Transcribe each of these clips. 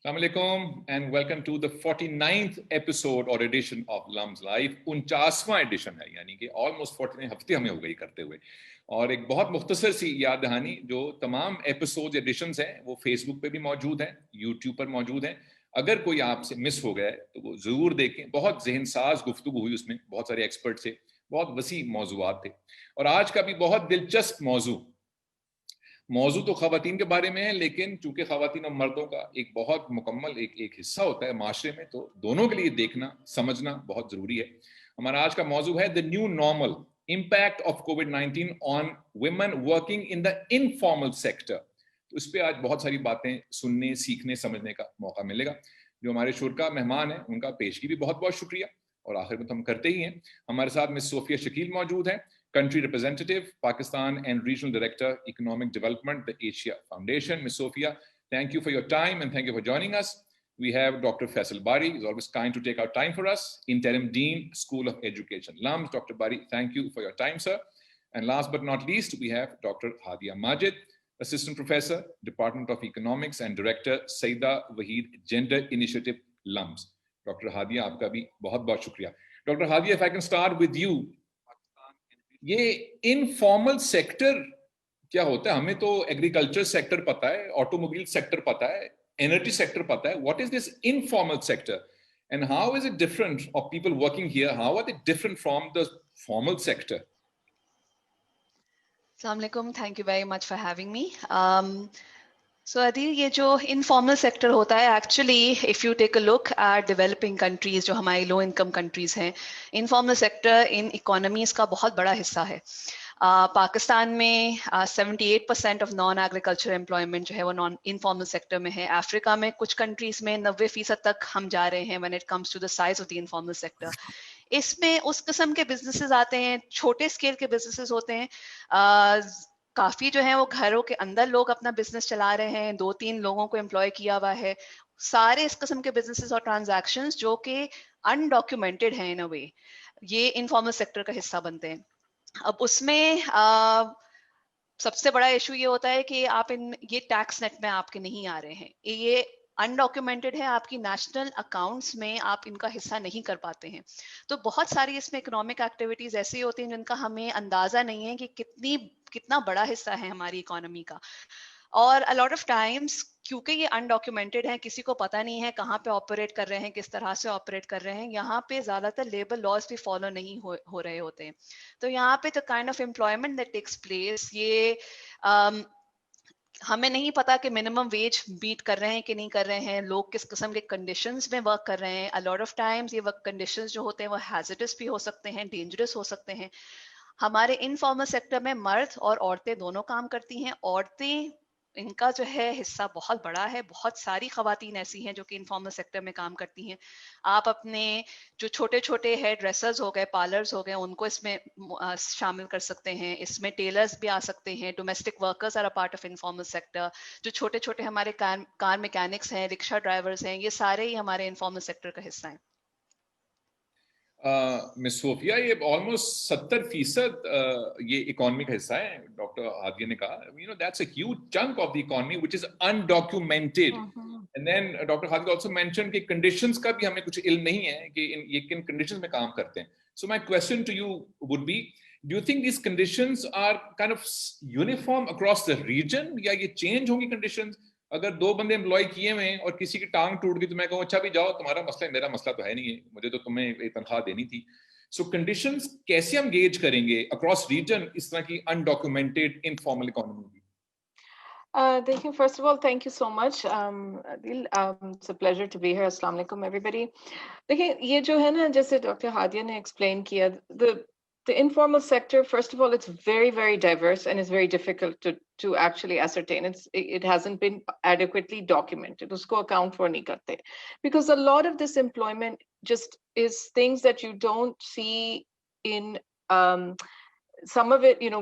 Assalamu alaikum and welcome to the 49th episode or edition of Lums Live. 49वां edition है, यानी कि almost 49 हफ्ते हमें हो गई करते हुए, और एक बहुत मुख्तसर सी याद दहानी, जो तमाम एपिसोड एडिशंस हैं वो फेसबुक पे भी मौजूद हैं, यूट्यूब पर मौजूद हैं. अगर कोई आपसे मिस हो गया है तो वो ज़रूर देखें. बहुत जहनसाज गुफ्तगू हुई उसमें, बहुत सारे एक्सपर्ट थे, बहुत वसी मौजूआत थे. और आज का भी बहुत दिलचस्प मौजू तो ख़वातीन के बारे में है, लेकिन चूंकि ख़वातीन और मर्दों का एक बहुत मुकम्मल एक हिस्सा होता है माशरे में, तो दोनों के लिए देखना समझना बहुत ज़रूरी है. हमारा आज का मौजू है the new normal, impact of covid on women working in the informal sector. तो इस पर आज बहुत सारी बातें सुनने, सीखने, समझने का मौका मिलेगा. जो हमारे शुरका मेहमान हैं उनका पेशगी भी बहुत बहुत शुक्रिया, और आखिर में तो हम करते ही हैं. हमारे साथ मिस सोफिया शकील मौजूद हैं, Country Representative, Pakistan and Regional Director, Economic Development, the Asia Foundation. Ms. Sophia, thank you for your time and thank you for joining us. We have Dr. Faisal Bari, who's always kind to take out time for us, Interim Dean, School of Education, LUMS. Dr. Bari, thank you for your time, sir. And last but not least, we have Dr. Hadia Majid, Assistant Professor, Department of Economics and Director, Saida Waheed Gender Initiative, LUMS. Dr. Hadia, आपका भी बहुत बहुत शुक्रिया. Dr. Hadia, if I can start with you. ये informal sector क्या होता है? हमें तो एग्रीकल्चर सेक्टर पता है, ऑटोमोबाइल सेक्टर पता है, एनर्जी सेक्टर पता है. What is this informal sector and how is it different of people working here? How are they different from the formal sector? अस्सलाम वालेकुम, thank you very much for having me. So Adil, ये जो informal sector होता है, actually if you take a look at developing countries, जो हमारी low income countries हैं, informal sector in economies का बहुत बड़ा हिस्सा है. पाकिस्तान में 78% ऑफ नॉन एग्रीकल्चर एम्प्लॉयमेंट जो है वो नॉन इनफॉर्मल सेक्टर में है. अफ्रीका में कुछ कंट्रीज़ में 90% तक हम जा रहे हैं when it comes to the size of the informal sector. इसमें उस किस्म के बिजनेसेस आते हैं, छोटे स्केल के बिजनेसेस होते हैं, काफ़ी जो है वो घरों के अंदर लोग अपना बिजनेस चला रहे हैं, 2-3 लोगों को एम्प्लॉय किया हुआ है. सारे इस किस्म के बिजनेसेस और ट्रांजैक्शंस जो कि अनडॉक्यूमेंटेड हैं इन अ वे, ये इनफॉर्मल सेक्टर का हिस्सा बनते हैं. अब उसमें सबसे बड़ा इशू ये होता है कि आप ये टैक्स नेट में आपके नहीं आ रहे हैं, ये अनडॉक्यूमेंटेड है, आपकी नेशनल अकाउंट्स में आप इनका हिस्सा नहीं कर पाते हैं. तो बहुत सारी इसमें इकोनॉमिक एक्टिविटीज ऐसी होती हैं जिनका हमें अंदाजा नहीं है कि कितना बड़ा हिस्सा है हमारी इकोनॉमी का. और अ लॉट ऑफ टाइम्स क्योंकि ये अनडॉक्यूमेंटेड है, किसी को पता नहीं है कहाँ पे ऑपरेट कर रहे हैं, किस तरह से ऑपरेट कर रहे हैं, यहाँ पे ज़्यादातर लेबर लॉज भी फॉलो नहीं हो रहे होते हैं. तो यहाँ पे the kind of employment that takes place, ये हमें नहीं पता कि मिनिमम वेज बीट कर रहे हैं कि नहीं कर रहे हैं, लोग किस किस्म के कंडीशंस में वर्क कर रहे हैं. अ लॉट ऑफ टाइम्स ये वर्क कंडीशंस जो होते हैं वो हैजर्डस भी हो सकते हैं, डेंजरस हो सकते हैं. हमारे इनफॉर्मल सेक्टर में मर्द और औरतें दोनों काम करती हैं. औरतें, इनका जो है हिस्सा बहुत बड़ा है, बहुत सारी खवातीन ऐसी हैं जो कि इनफॉर्मल सेक्टर में काम करती हैं. आप अपने जो छोटे छोटे हेयर ड्रेसर्स हो गए, पार्लर्स हो गए, उनको इसमें शामिल कर सकते हैं. इसमें टेलर्स भी आ सकते हैं. Domestic workers are a part of informal sector. जो छोटे छोटे हमारे कार मैकेनिक्स हैं, रिक्शा ड्राइवर्स हैं, ये सारे ही हमारे इनफॉर्मल सेक्टर का हिस्सा हैं. मिस सोफिया, ये ऑलमोस्ट 70% ये इकोनॉमी का हिस्सा है. डॉक्टर हादिया ने कहा, you know, that's a huge chunk of the economy which is undocumented. And then doctor Hadia also mention कि कंडीशंस का भी हमें कुछ इल्म नहीं है कि ये किन कंडीशंस में काम करते हैं. So my question to you would be, do you think these conditions are kind of uniform across the region, या ये चेंज होंगी कंडीशंस? अगर 2 बंदे एम्प्लॉय किए हुए हैं और किसी की टांग टूट गई तो मैं कहूँ अच्छा भी जाओ, तुम्हारा मसला है, मेरा मसला तो है नहीं है, मुझे तो तुम्हें एक तनख्वाह देनी थी. सो कंडीशंस कैसे हम गेज करेंगे अक्रॉस रीजन इस तरह की अनडॉक्यूमेंटेड इनफॉर्मल इकोनॉमी में? Thank you. First of all, thank you so much, Adil. It's a pleasure to be here. Assalamu alaikum, everybody. देखिए, ये जो है ना, जैसे डॉक्टर हादिया ने explain किया, the informal sector, first of all, it's very, very diverse and it's very difficult to actually ascertain. It hasn't been adequately documented. उसको account for नहीं करते, because a lot of this employment just is things that you don't see in some of it. You know,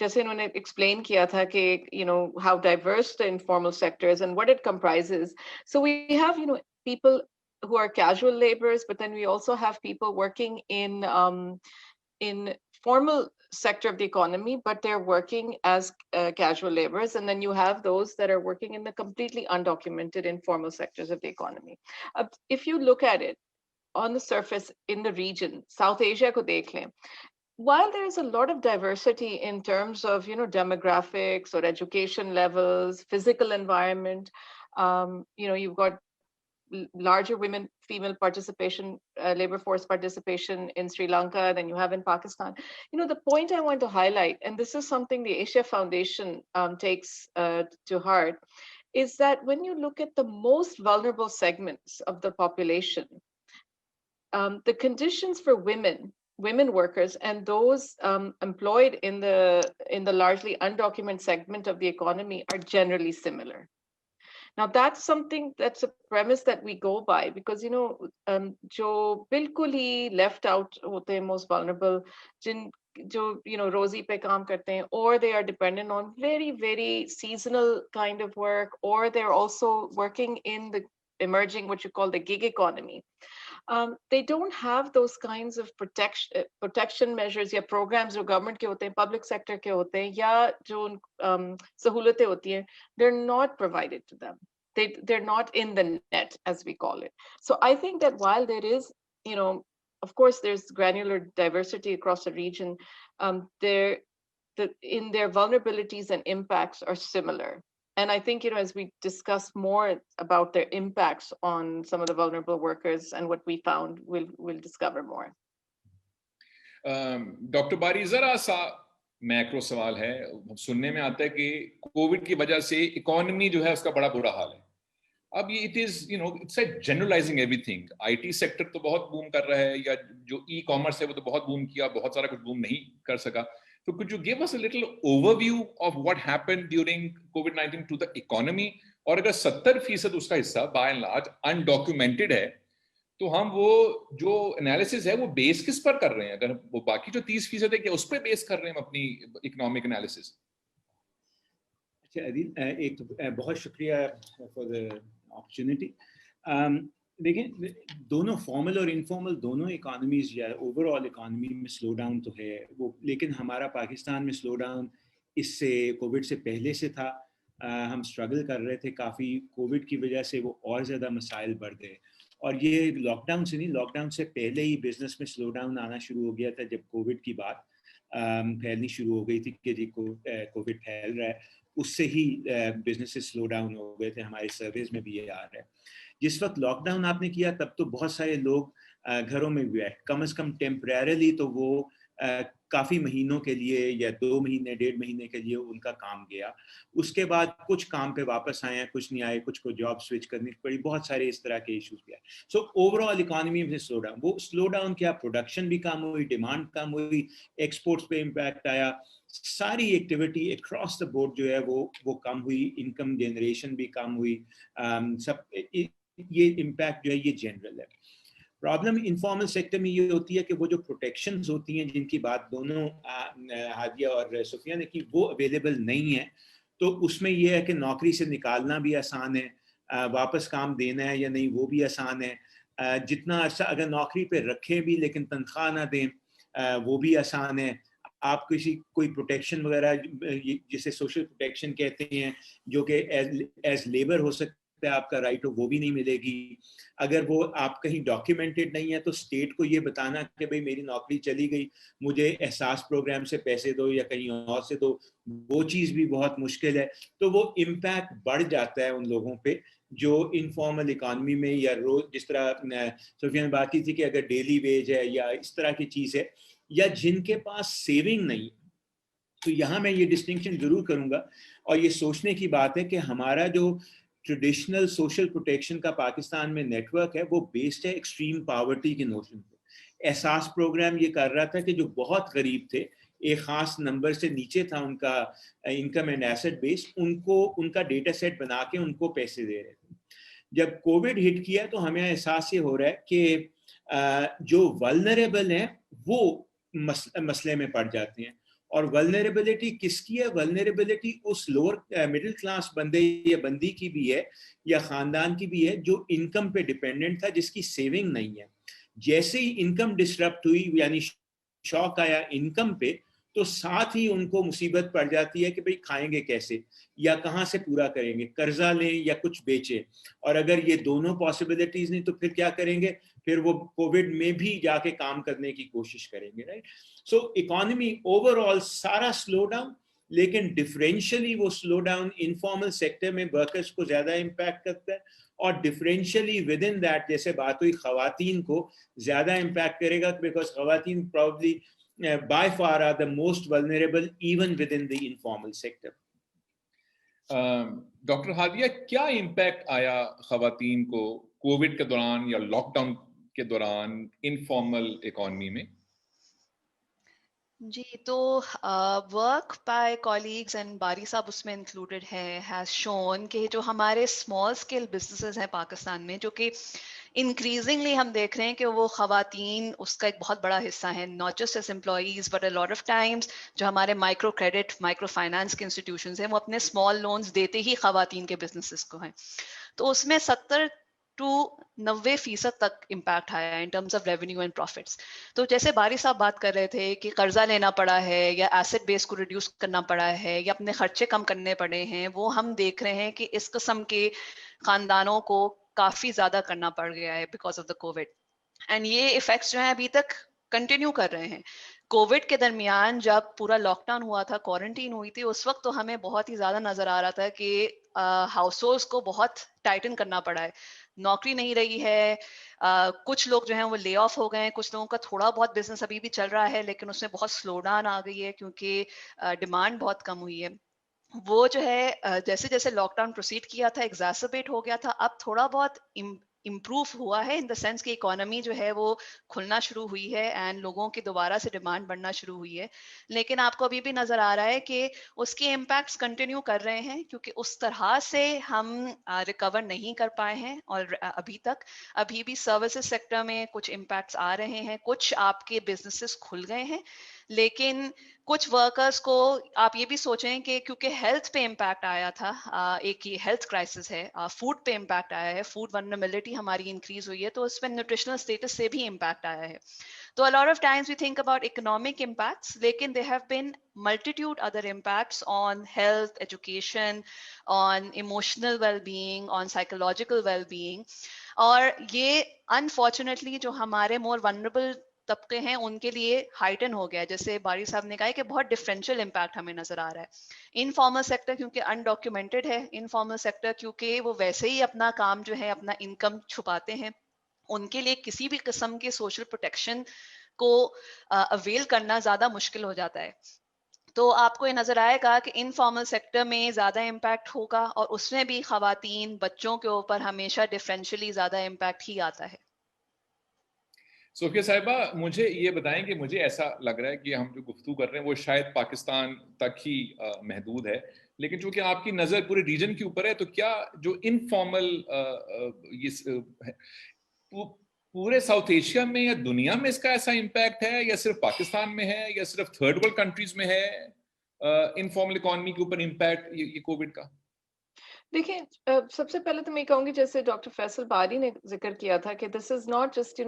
जैसे इन्होंने explain किया था कि, you know, how diverse the informal sector is and what it comprises. So we have, you know, people who are casual laborers, but then we also have people working in formal sector of the economy, but they're working as casual laborers. And then you have those that are working in the completely undocumented informal sectors of the economy. If you look at it on the surface in the region, South Asia ko dekh lein, while there is a lot of diversity in terms of, you know, demographics or education levels, physical environment, you know, you've got larger women, female participation, labor force participation in Sri Lanka than you have in Pakistan. You know, the point I want to highlight, and this is something the Asia Foundation takes to heart, is that when you look at the most vulnerable segments of the population, the conditions for women workers and those employed in the largely undocumented segment of the economy are generally similar. Now that's something, that's a premise that we go by, because, you know, jo bilkul hi left out hote hain, most vulnerable, jo, you know, rozi pe kaam karte hain, or they are dependent on very, very seasonal kind of work, or they're also working in the emerging, what you call the gig economy. They don't have those kinds of protection measures ya programs jo government ke hote hain, public sector ke hote hain, ya jo sahulatein hoti hain, they're not provided to them. They're not in the net, as we call it. So I think that while there is, you know, of course there's granular diversity across the region, in their vulnerabilities and impacts are similar. And I think, you know, as we discuss more about their impacts on some of the vulnerable workers and what we found, we'll discover more. Dr. Bari, जरा सा macro सवाल है, सुनने में आता है कि Covid की वजह से इकोनॉमी जो है उसका बड़ा बुरा हाल है. अब ये it is, you know, it's like generalising everything. IT sector तो बहुत बूम कर रहा है, या जो ई कॉमर्स है वो तो बहुत बूम किया, बहुत सारा कुछ बूम नहीं कर सका. So could you give us a little overview of what happened during COVID-19 to the economy? और अगर 70% उसका हिस्सा by and large undocumented है, तो हम वो जो एनालिसिस है वो बेस किस पर कर रहे हैं? अगर वो बाकी जो 30% है, क्या उस पर बेस कर रहे हैं हम अपनी इकोनॉमिक एनालिसिस? अच्छा अदील, एक तो बहुत शुक्रिया फॉर द अपॉर्चुनिटी. देखिए, दोनों फॉर्मल और इनफॉर्मल दोनों इकोनॉमीज या ओवरऑल इकोनॉमी में स्लो डाउन तो है वो, लेकिन हमारा पाकिस्तान में स्लो डाउन इससे कोविड से पहले से था. हम स्ट्रगल कर रहे थे काफ़ी. कोविड की वजह से वो और ज़्यादा मसाइल बढ़ गए, और ये लॉकडाउन से नहीं, लॉकडाउन से पहले ही बिजनेस में स्लो डाउन आना शुरू हो गया था. जब कोविड की बात फैलनी शुरू हो गई थी कि जी कोविड फैल रहा है, उससे ही बिजनेसेस स्लो डाउन हो गए थे. हमारे सर्वेज में भी ये आ रहा है. जिस वक्त लॉकडाउन आपने किया तब तो बहुत सारे लोग घरों में भी, कम से कम टेम्परेरली तो वो काफ़ी महीनों के लिए या 2 महीने 1.5 महीने के लिए उनका काम गया. उसके बाद कुछ काम पे वापस आए, कुछ नहीं आए, कुछ को जॉब स्विच करनी पड़ी, बहुत सारे इस तरह के इश्यूज भी आए. सो ओवरऑल इकोनॉमी में स्लो डाउन, वो स्लो डाउन क्या, प्रोडक्शन भी कम हुई, डिमांड कम हुई, एक्सपोर्ट्स पे इम्पैक्ट आया, सारी एक्टिविटी अक्रॉस द बोर्ड जो है वो कम हुई, इनकम जनरेशन भी कम हुई. सब ये इम्पैक्ट जो है ये जनरल है. प्रॉब्लम इनफॉर्मल सेक्टर में ये होती है कि वो जो प्रोटेक्शंस होती हैं जिनकी बात दोनों हादिया और सुफिया ने की, वो अवेलेबल नहीं है. तो उसमें ये है कि नौकरी से निकालना भी आसान है, वापस काम देना है या नहीं वो भी आसान है. जितना अर्सा अगर नौकरी पे रखें भी लेकिन तनख्वाह ना दें वो भी आसान है. आप कोई प्रोटेक्शन वगैरह जिसे सोशल प्रोटेक्शन कहते हैं, जो कि एज लेबर हो सकता है, आपका राइट हो, वो भी नहीं मिलेगी. अगर वो आप कहीं डॉक्यूमेंटेड नहीं है तो स्टेट को ये बताना कि भाई मेरी नौकरी चली गई, मुझे एहसास प्रोग्राम से पैसे दो या कहीं और से दो, वो चीज़ भी बहुत मुश्किल है. तो वो इम्पैक्ट बढ़ जाता है उन लोगों पे जो इनफॉर्मल इकानमी में, या रोज जिस तरह सोफिया ने बात की थी कि अगर डेली वेज है या इस तरह की चीज़ है, या जिनके पास सेविंग नहीं. तो यहाँ मैं ये डिस्टिंक्शन ज़रूर करूँगा, और ये सोचने की बात है कि हमारा जो ट्रेडिशनल सोशल प्रोटेक्शन का पाकिस्तान में नेटवर्क है वो बेस्ड है एक्सट्रीम पॉवर्टी के नोशन पे. एहसास प्रोग्राम ये कर रहा था कि जो बहुत गरीब थे, एक ख़ास नंबर से नीचे था उनका इनकम एंड एसेट बेस, उनको उनका डेटा सेट बना के उनको पैसे दे रहे थे. जब कोविड हिट किया तो हमें एहसास ये हो रहा है कि जो वल्नरेबल हैं वो मसले में पड़ जाते हैं. और वल्नरेबिलिटी किसकी है? वल्नरेबिलिटी उस लोअर मिडिल क्लास बंदे या बंदी की भी है या ख़ानदान की भी है जो इनकम पे डिपेंडेंट था, जिसकी सेविंग नहीं है. जैसे ही इनकम डिसरप्ट हुई, यानी शॉक आया इनकम पे तो साथ ही उनको मुसीबत पड़ जाती है कि भाई खाएंगे कैसे या कहाँ से पूरा करेंगे, कर्जा लें या कुछ बेचें, और अगर ये दोनों पॉसिबिलिटीज नहीं तो फिर क्या करेंगे, फिर वो कोविड में भी जाके काम करने की कोशिश करेंगे, राइट। सो इकोनॉमी ओवरऑल सारा स्लो डाउन, लेकिन डिफरेंशियली वो स्लो डाउन इनफॉर्मल सेक्टर में वर्कर्स को ज्यादा इम्पैक्ट करता है, और डिफरेंशियली विद इन दैट जैसे बात हुई खवातीन को ज्यादा इम्पैक्ट करेगा, बिकॉज खवातीन probably by far are the most vulnerable even within the informal sector. Doctor Hadiya, क्या इम्पैक्ट आया खवातीन को कोविड के दौरान या लॉकडाउन के दौरान इनफॉर्मल इकोनॉमी में? जी, तो वर्क बाय कॉलीग्स एंड बारी साहब उसमें इंक्लूडेड है, हैज शोन कि जो हमारे स्मॉल स्केल बिजनेसेस हैं पाकिस्तान में, जो कि इंक्रीजिंगली हम देख रहे हैं कि वो खवातीन उसका एक बहुत बड़ा हिस्सा है, not just as employees but a lot of times जो हमारे माइक्रो क्रेडिट माइक्रो फाइनेंस के इंस्टीट्यूशंस हैं वो अपने स्मॉल लोन्स देते ही खवातीन के बिजनेसेस को हैं। तो उसमें 70 to 90% तक इम्पैक्ट आया in terms of revenue and profits. तो जैसे बारी साहब बात कर रहे थे कि कर्जा लेना पड़ा है या एसेट बेस को रिड्यूस करना पड़ा है या अपने खर्चे कम करने पड़े हैं, वो हम देख रहे हैं कि इस किस्म के खानदानों को काफी ज्यादा करना पड़ गया है because of the Covid, and ये इफेक्ट्स जो है अभी तक कंटिन्यू कर रहे हैं। कोविड के दरमियान जब पूरा लॉकडाउन हुआ था, क्वारंटीन हुई थी, उस वक्त तो हमें बहुत ही ज्यादा नजर आ रहा था कि हाउस होल्ड्स को बहुत टाइटन करना पड़ा है, नौकरी नहीं रही है, कुछ लोग जो हैं वो ले ऑफ हो गए हैं, कुछ लोगों का थोड़ा बहुत बिजनेस अभी भी चल रहा है लेकिन उसमें बहुत स्लो डाउन आ गई है क्योंकि डिमांड बहुत कम हुई है। वो जो है जैसे जैसे लॉकडाउन प्रोसीड किया था एग्जैसरबेट हो गया था, अब थोड़ा बहुत इम्प्रूव हुआ है इन द सेंस कि इकोनॉमी जो है वो खुलना शुरू हुई है एंड लोगों की दोबारा से डिमांड बढ़ना शुरू हुई है, लेकिन आपको अभी भी नजर आ रहा है कि उसके इम्पैक्ट्स कंटिन्यू कर रहे हैं क्योंकि उस तरह से हम रिकवर नहीं कर पाए हैं। और अभी भी सर्विसेज सेक्टर में कुछ इम्पैक्ट्स आ रहे हैं, कुछ आपके बिजनेसेस खुल गए हैं, लेकिन कुछ वर्कर्स को आप ये भी सोचें कि क्योंकि हेल्थ पे इम्पैक्ट आया था, एक ये हेल्थ क्राइसिस है, फूड पे इम्पैक्ट आया है, फूड वल्नरेबिलिटी हमारी इंक्रीज हुई है, तो उसमें न्यूट्रिशनल स्टेटस से भी इम्पैक्ट आया है। तो a lot of times we think about economic impacts, लेकिन there have been multitude other impacts on health, education, on emotional well-being, on psychological well-being, और ये unfortunately जो हमारे more vulnerable तबके हैं उनके लिए हाइटन हो गया है। जैसे बारी साहब ने कहा कि बहुत डिफरेंशियल इम्पैक्ट हमें नजर आ रहा है। इनफॉर्मल सेक्टर क्योंकि अनडॉक्यूमेंटेड है, इनफॉर्मल सेक्टर क्योंकि वो वैसे ही अपना काम जो है अपना इनकम छुपाते हैं, उनके लिए किसी भी किस्म के सोशल प्रोटेक्शन को अवेल करना ज्यादा मुश्किल हो जाता है। तो आपको ये नजर आएगा कि इनफॉर्मल सेक्टर में ज्यादा इम्पैक्ट होगा और उसमें भी खवातीन बच्चों के ऊपर हमेशा डिफरेंशियली ज्यादा इम्पैक्ट ही आता है। सोफिया साहिबा, मुझे ये बताएं कि मुझे ऐसा लग रहा है कि हम जो गुफ्तगू कर रहे हैं वो शायद पाकिस्तान तक ही महदूद है, लेकिन चूंकि आपकी नज़र पूरे रीजन के ऊपर है, तो क्या जो इनफॉर्मल पूरे साउथ एशिया में या दुनिया में इसका ऐसा इम्पैक्ट है, या सिर्फ पाकिस्तान में है, या सिर्फ थर्ड वर्ल्ड कंट्रीज में है इनफॉर्मल इकोनॉमी के ऊपर इम्पैक्ट ये कोविड का? देखिए, सबसे पहले तो मैं कहूँगी जैसे डॉक्टर फैसल बारी ने जिक्र किया था कि this is not just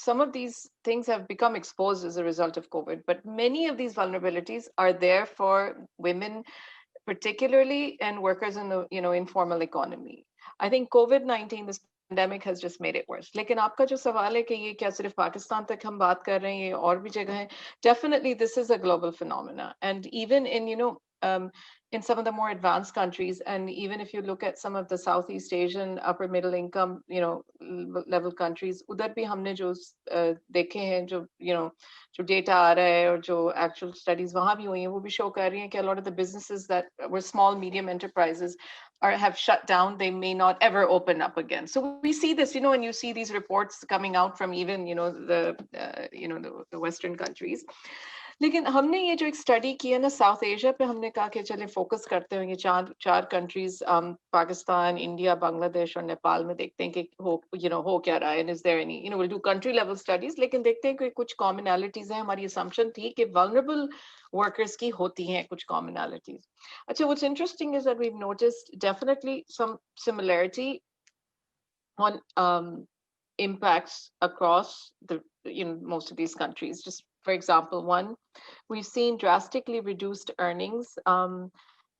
some of these things have become exposed as a result of COVID, but many of these vulnerabilities are there for women particularly and workers in the informal economy. I think COVID-19, this pandemic has just made it worse. लेकिन आपका जो सवाल है कि ये क्या सिर्फ पाकिस्तान तक हम बात कर रहे हैं, ये और भी जगह है, definitely this is a global phenomena, and even in in some of the more advanced countries, and even if you look at some of the Southeast Asian upper middle income level countries, उधर भी हमने जो देखे हैं, जो जो data आ रहा है और जो एक्चुअल स्टडीज वहाँ भी हुई हैं, वो भी शो कर रही हैं कि a lot of the businesses that were small medium enterprises have shut down. They may not ever open up again. So we see this, when you see these reports coming out from even the Western countries. लेकिन हमने ये जो एक study की है ना south Asia पे, हमने कहा कि चले फोकस करते हैं ये चार कंट्रीज, पाकिस्तान, इंडिया, बांग्लादेश और नेपाल में, देखते हैं कि हो क्या रहा है, and is there any will do country level studies, लेकिन देखते हैं कि कुछ कॉमनैलिटीज हैं। हमारी असम्पशन थी कि वल्नरेबल वर्कर्स की होती हैं कुछ कॉमनैलिटीज। अच्छा, what's interesting is that we have noticed definitely some similarity on impacts across the most of these countries. Just For example, one, we've seen drastically reduced earnings.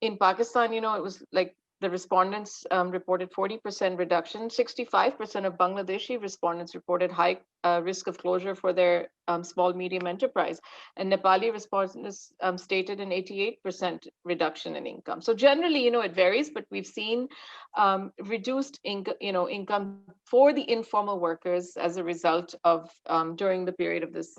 In Pakistan, you know, it was like the respondents reported 40% reduction. 65% of Bangladeshi respondents reported high risk of closure for their small medium enterprise, and Nepali respondents stated an 88% reduction in income. So generally, you know, it varies, but we've seen reduced income for the informal workers as a result of during the period of this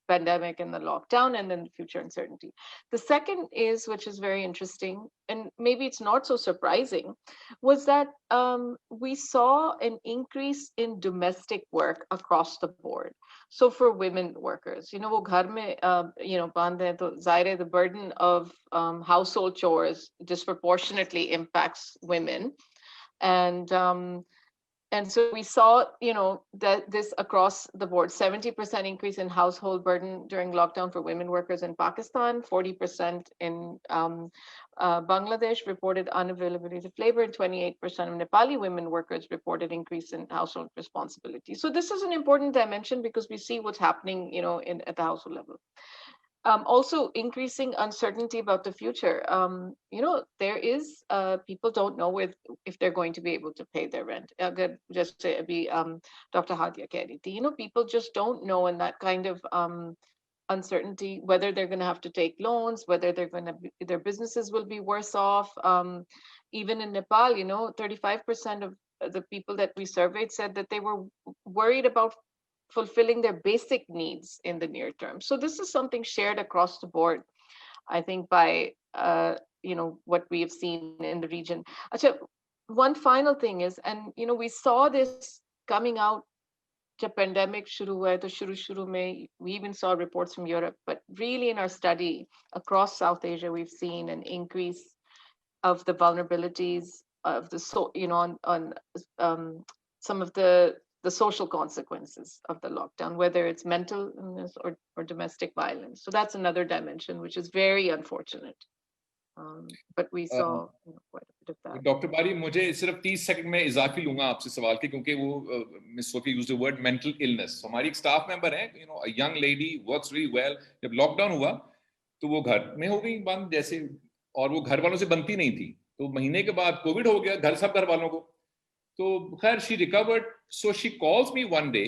pandemic and the lockdown, and then the future uncertainty. The second is, which is very interesting, and maybe it's not so surprising, was that we saw an increase in domestic work across the board. So for women workers, you know, wo ghar mein, you know, band hai, to zahir hai, the burden of household chores disproportionately impacts women. And so we saw, you know, that this across the board, 70% increase in household burden during lockdown for women workers in Pakistan, 40% in Bangladesh reported unavailability of labor, and 28% of Nepali women workers reported increase in household responsibility. So this is an important dimension because we see what's happening, you know, at the household level. Also increasing uncertainty about the future. You know, there is, people don't know if they're going to be able to pay their rent. Just to be, Dr. Hadia keh rahi thi, you know, people just don't know, and that kind of uncertainty, whether they're going to have to take loans, whether they're going to their businesses will be worse off. Even in Nepal, you know, 35% of the people that we surveyed said that they were worried about fulfilling their basic needs in the near term. So this is something shared across the board, I think, by you know, what we have seen in the region. Achha, one final thing is, and you know, we saw this coming out, the pandemic shuru hua hai, to shuru mein, we even saw reports from Europe, but really in our study across South Asia, we've seen an increase of the vulnerabilities of the, you know, on some of the social consequences of the lockdown, whether it's mental illness or domestic violence. So that's another dimension, which is very unfortunate. But we saw quite a bit of that. Doctor बारी, मुझे सिर्फ 30 second में इजाफी लूंगा आपसे सवाल के, क्योंकि वो miss Sophie used the word mental illness. हमारी एक स्टाफ मेंबर है, you know, a young lady works very well. जब लॉकडाउन हुआ तो वो घर में हो गई बंद जैसे, और वो घर वालों से बनती नहीं थी. तो महीने के बाद कोविड हो गया, घर सब घर वालों को. तो खैर she recovered. So she calls me one day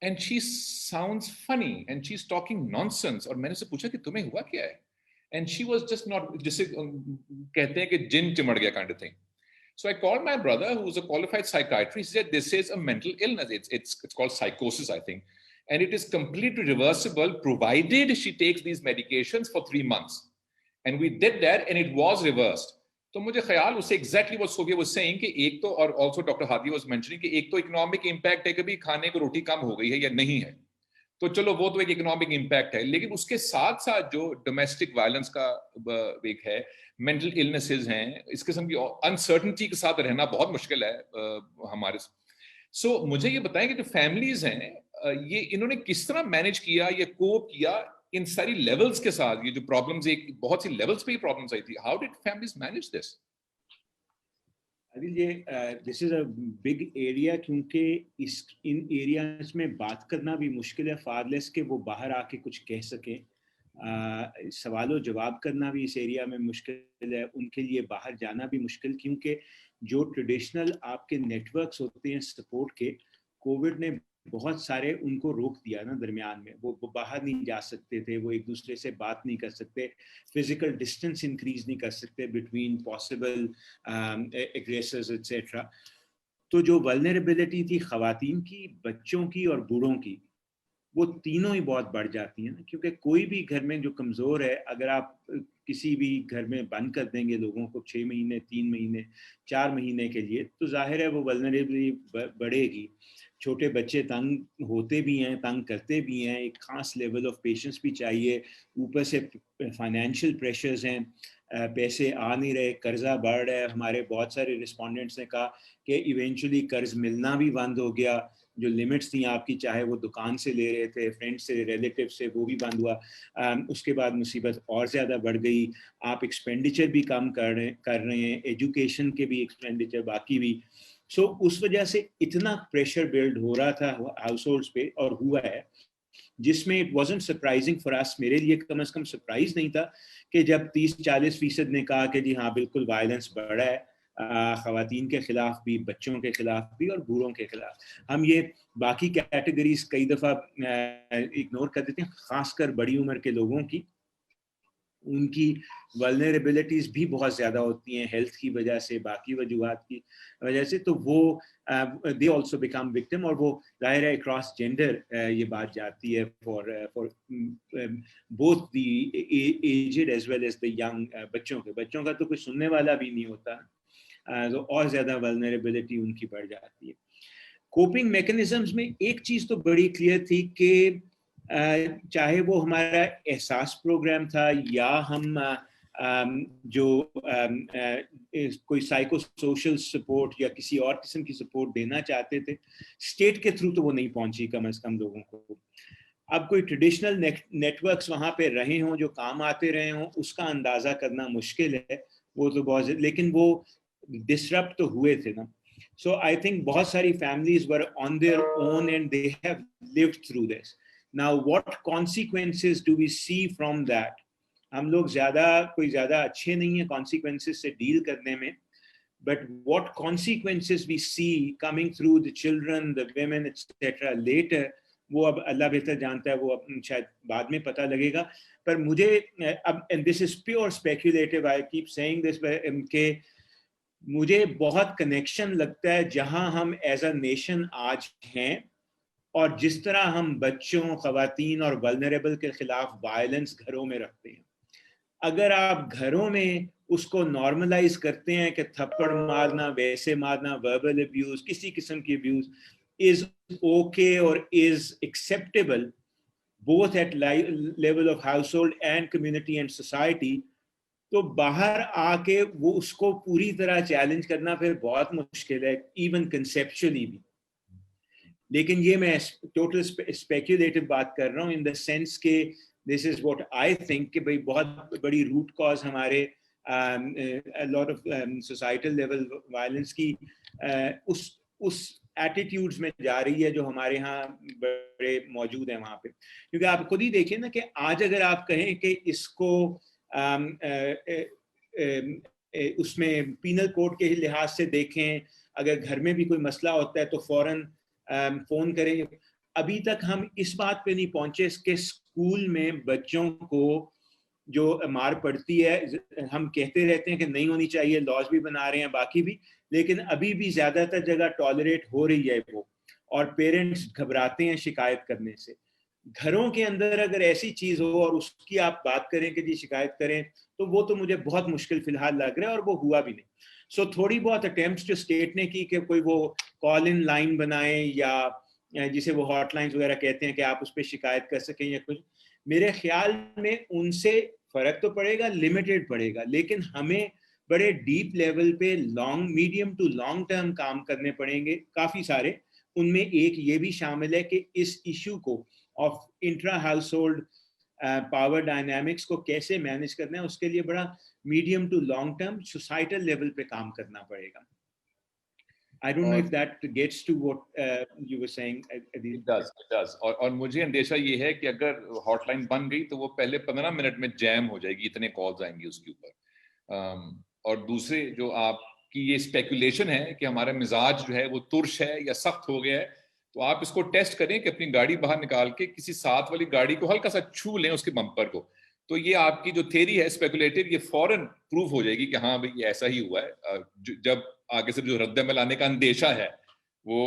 and she sounds funny and she is talking nonsense. और मैंने उससे पूछा कि तुम्हें हुआ क्या है? And she was just not, जिसे कहते हैं कि जिन चिमड़ गया kind of thing. So I called my brother, who's a qualified psychiatrist. He said, this is a mental illness. It's called psychosis, I think. And it is completely reversible, provided she takes these medications for 3 months. And we did that, and it was reversed. तो मुझे ख्याल उससे exactly what Sophia was saying कि एक तो, और also Dr. Hadia was mentioning कि एक तो economic impact है कि भी खाने को रोटी कम हो गई है या नहीं है. तो चलो वो तो एक इकोनॉमिक इम्पैक्ट है, लेकिन उसके साथ साथ जो डोमेस्टिक वायलेंस का एक है, मेंटल इलनेसेस हैं, इस किस्म की अनसर्टेनिटी के साथ रहना बहुत मुश्किल है हमारे. सो मुझे ये बताएं कि जो फैमिलीज हैं, ये इन्होंने किस तरह मैनेज किया या कोप किया इन सारी लेवल्स के साथ? ये जो प्रॉब्लम्स, एक बहुत सी लेवल्स पे ही प्रॉब्लम्स आई थी. How did families manage this? This is a big area, क्योंकि इन एरियाज में बात करना भी मुश्किल है, फादरलेस के वो बाहर आके कुछ कह सकें. सवालों जवाब करना भी इस एरिया में मुश्किल है, उनके लिए बाहर जाना भी मुश्किल, क्योंकि जो ट्रेडिशनल आपके नेटवर्क्स होते हैं सपोर्ट के, कोविड ने बहुत सारे उनको रोक दिया ना दरमियान में. वो बाहर नहीं जा सकते थे, वो एक दूसरे से बात नहीं कर सकते, फिजिकल डिस्टेंस इंक्रीज नहीं कर सकते बिटवीन पॉसिबल एग्रेसर्स एटसेट्रा. तो जो वल्नरेबिलिटी थी ख़वातीन की, बच्चों की और बूढ़ों की, वो तीनों ही बहुत बढ़ जाती हैं ना. क्योंकि कोई भी घर में जो कमज़ोर है, अगर आप किसी भी घर में बंद कर देंगे लोगों को 6 महीने, 3 महीने, 4 महीने के लिए, तो जाहिर है वो वल्नरेबिलिटी बढ़ेगी. छोटे बच्चे तंग होते भी हैं, तंग करते भी हैं, एक ख़ास लेवल ऑफ पेशेंस भी चाहिए. ऊपर से फाइनेंशियल प्रेशर्स हैं, पैसे आ नहीं रहे, कर्जा बढ़ रहा है. हमारे बहुत सारे रिस्पोंडेंट्स ने कहा कि इवेंचुअली कर्ज मिलना भी बंद हो गया. जो लिमिट्स थी आपकी, चाहे वो दुकान से ले रहे थे, फ्रेंड से, रिलेटिव से, वो भी बंद हुआ. उसके बाद मुसीबत और ज़्यादा बढ़ गई. आप एक्सपेंडिचर भी कम कर रहे हैं, एजुकेशन के भी एक्सपेंडिचर, बाकी भी. सो उस वजह से इतना प्रेशर बिल्ड हो रहा था हाउस होल्ड्स पे, और हुआ है. जिसमें it wasn't surprising for us, मेरे लिए कम से कम सरप्राइज नहीं था कि जब 30-40% ने कहा कि जी हाँ बिल्कुल वायलेंस बढ़ा है, ख़वातीन के खिलाफ भी, बच्चों के खिलाफ भी और बूढ़ों के खिलाफ। हम ये बाकी कैटेगरीज कई दफ़ा इग्नोर कर देते हैं, ख़ासकर बड़ी उम्र के लोगों की, उनकी वल्नरेबिलिटीज़ भी बहुत ज़्यादा होती हैं हेल्थ की वजह से, बाकी वजूहात की वजह से, तो वो दे ऑल्सो बिकम विक्टिम। और वो ज़ाहिर है क्रॉस जेंडर ये बात जाती है for both the aged as well as the young. बच्चों का तो कोई सुनने वाला भी नहीं होता, तो और ज़्यादा वल्नरेबिलिटी उनकी बढ़ जाती है। कोपिंग मैकेनिज्म्स में एक चीज़ तो बड़ी क्लियर थी कि चाहे वो हमारा एहसास प्रोग्राम था या हम जो कोई साइको सोशल सपोर्ट या किसी और किस्म की सपोर्ट देना चाहते थे, स्टेट के थ्रू तो वो नहीं पहुंची कम से कम लोगों को। अब कोई ट्रेडिशनल नेटवर्क्स वहाँ पे रहे हों जो काम आते रहे हों, उसका अंदाज़ा करना मुश्किल है, वो तो बहुत, लेकिन वो डिसरप्ट तो हुए थे ना। So I think बहुत सारी families were on their own and they have lived through this. Now what consequences do we see from that? हम लोग कोई ज़्यादा अच्छे नहीं है consequences से deal करने में, but what consequences we see coming through the children, the women, etc. later, वो अब अल्लाह बेहतर जानता है, वो अब शायद बाद में पता लगेगा। पर मुझे अब, and this is pure speculative, I keep saying this, के मुझे बहुत कनेक्शन लगता है जहां हम एज अ नेशन आज हैं और जिस तरह हम बच्चों, ख़वातीन और वल्नरेबल के खिलाफ वायलेंस घरों में रखते हैं। अगर आप घरों में उसको नॉर्मलाइज करते हैं कि थप्पड़ मारना, वैसे मारना, वर्बल अब्यूज, किसी किस्म की अब्यूज इज ओके और is acceptable both at level of house hold and community and society, तो बाहर आके वो उसको पूरी तरह चैलेंज करना फिर बहुत मुश्किल है, इवन कंसेप्चुअली भी। लेकिन ये मैं टोटल स्पेक्युलेटिव बात कर रहा हूँ इन द सेंस के this is what I think कि भाई बहुत बड़ी रूट कॉज हमारे lot of societal level violence की उस एटीट्यूड्स में जा रही है जो हमारे यहाँ बड़े मौजूद हैं वहाँ पे। क्योंकि आप खुद ही देखिए ना कि आज अगर आप कहें कि इसको उसमें पीनल कोड के लिहाज से देखें, अगर घर में भी कोई मसला होता है तो फौरन फोन करें। अभी तक हम इस बात पे नहीं पहुंचे कि स्कूल में बच्चों को जो मार पड़ती है, हम कहते रहते हैं कि नहीं होनी चाहिए, लॉज भी बना रहे हैं बाकी भी, लेकिन अभी भी ज्यादातर जगह टॉलरेट हो रही है वो, और पेरेंट्स घबराते हैं शिकायत करने से। घरों के अंदर अगर ऐसी चीज हो और उसकी आप बात करें कि जी शिकायत करें, तो वो तो मुझे बहुत मुश्किल फिलहाल लग रहा है, और वो हुआ भी नहीं। सो थोड़ी बहुत अटेम्प्ट्स जो स्टेट ने की कि कोई वो कॉल इन लाइन बनाए या जिसे वो हॉटलाइंस वगैरह कहते हैं कि आप उस पर शिकायत कर सकें या कुछ, मेरे ख्याल में उनसे फर्क तो पड़ेगा, लिमिटेड पड़ेगा, लेकिन हमें बड़े डीप लेवल पे मीडियम टू लॉन्ग टर्म काम करने पड़ेंगे काफी सारे। उनमें एक ये भी शामिल है कि इस इशू को of intra household power dynamics को कैसे मैनेज करना है, उसके लिए बड़ा medium to long term societal level पे काम करना पड़ेगा। I don't know if that gets to what you were saying. It does. और मुझे अंदेशा ये है कि अगर हॉटलाइन बन गई तो वो पहले 15 मिनट में जैम हो जाएगी, इतने कॉल्स आएंगी उसके ऊपर। और दूसरे जो आपकी ये स्पेकुलेशन है कि हमारा मिजाज जो है वो तुर्श है या सख्त हो गया है, तो आप इसको टेस्ट करें कि अपनी गाड़ी बाहर निकाल के किसी साथ वाली गाड़ी को हल्का सा छू लें, उसके बम्पर को, तो ये आपकी जो थ्योरी है स्पेकुलेटिव, ये फौरन प्रूव हो जाएगी कि हाँ भाई ऐसा ही हुआ है। जब आगे से जो रद्द-ए-अमल आने का अंदेशा है वो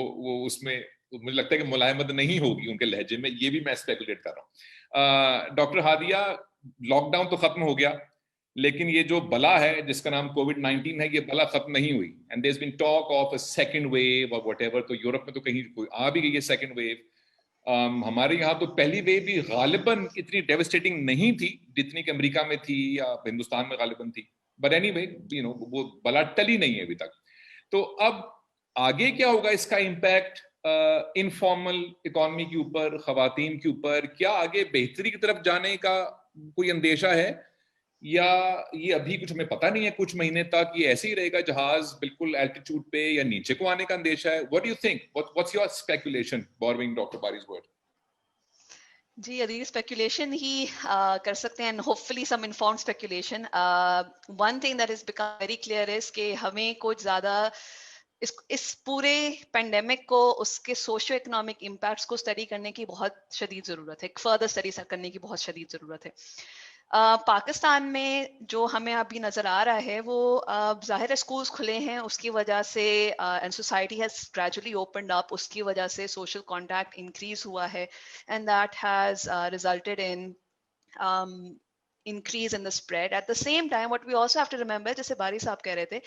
उसमें मुझे लगता है कि मुलायमत नहीं होगी उनके लहजे में। ये भी मैं स्पेकुलेट कर रहा हूँ। डॉक्टर हादिया, लॉकडाउन तो खत्म हो गया, लेकिन ये जो बला है जिसका नाम कोविड-19 है, ये बला खत्म नहीं हुई, and there has been talk of a second wave और व्हाटएवर। तो यूरोप में तो कहीं कोई आ भी गई है सेकंड वेव। हमारे यहाँ तो पहली वेव भी गालिबन इतनी डेवास्टेटिंग नहीं थी जितनी कि अमेरिका में थी या हिंदुस्तान में गालिबन थी, बट एनीवे वो बला टली नहीं है अभी तक। तो अब आगे क्या होगा इसका इम्पैक्ट इनफॉर्मल इकोनॉमी के ऊपर, खवातीन के ऊपर? क्या आगे बेहतरी की तरफ जाने का कोई अंदेशा है, या ये अभी कुछ हमें पता नहीं है, कुछ महीने तक ये ऐसे ही रहेगा, जहाज बिल्कुल एल्टीट्यूड पे या नीचे को आने का अंदेशा है? What do you think? What's your speculation, borrowing doctor Bari's word? जी अदील स्पेकुलेशन ही कर सकते हैं, hopefully some informed speculation. One thing that is become very clear is कि हमें कुछ ज्यादा इस पूरे पेंडेमिक को, उसके सोशो इकोनॉमिक इम्पैक्ट्स को स्टडी करने की बहुत शदीद ज़रूरत है, फर्दर स्टडी करने की बहुत शदीद ज़रूरत है. पाकिस्तान में जो हमें अभी नज़र आ रहा है वो ज़ाहिर है स्कूल्स खुले हैं उसकी वजह से, and society has gradually opened up, उसकी वजह से सोशल कॉन्टैक्ट इंक्रीज हुआ है, and that has resulted in increase in the spread. At the same time, what we also have to remember, जैसे बारी साहब कह रहे थे,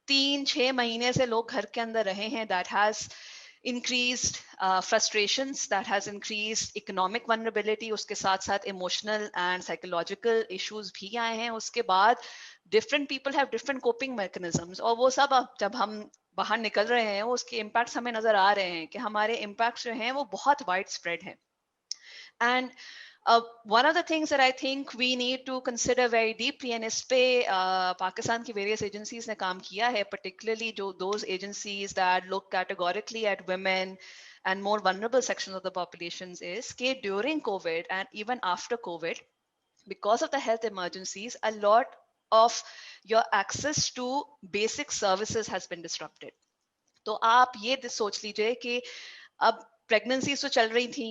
3-6 महीने से लोग घर के अंदर रहे हैं, that has increased frustrations, that has increased economic vulnerability, उसके साथ साथ emotional and psychological issues भी आए हैं. उसके बाद different people have different coping mechanisms, और वो सब अब जब हम बाहर निकल रहे हैं उसके impacts हमें नजर आ रहे हैं कि हमारे impacts जो हैं वो बहुत wide spread हैं. And one of the things that I think we need to consider very deeply, and इस पे पाकिस्तान की various agencies ने काम किया है, particularly those agencies that look categorically at women and more vulnerable sections of the populations, is कि during COVID and even after COVID, because of the health emergencies, a lot of your access to basic services has been disrupted. तो आप ये सोच लीजिए कि अब pregnancies तो चल रही थी,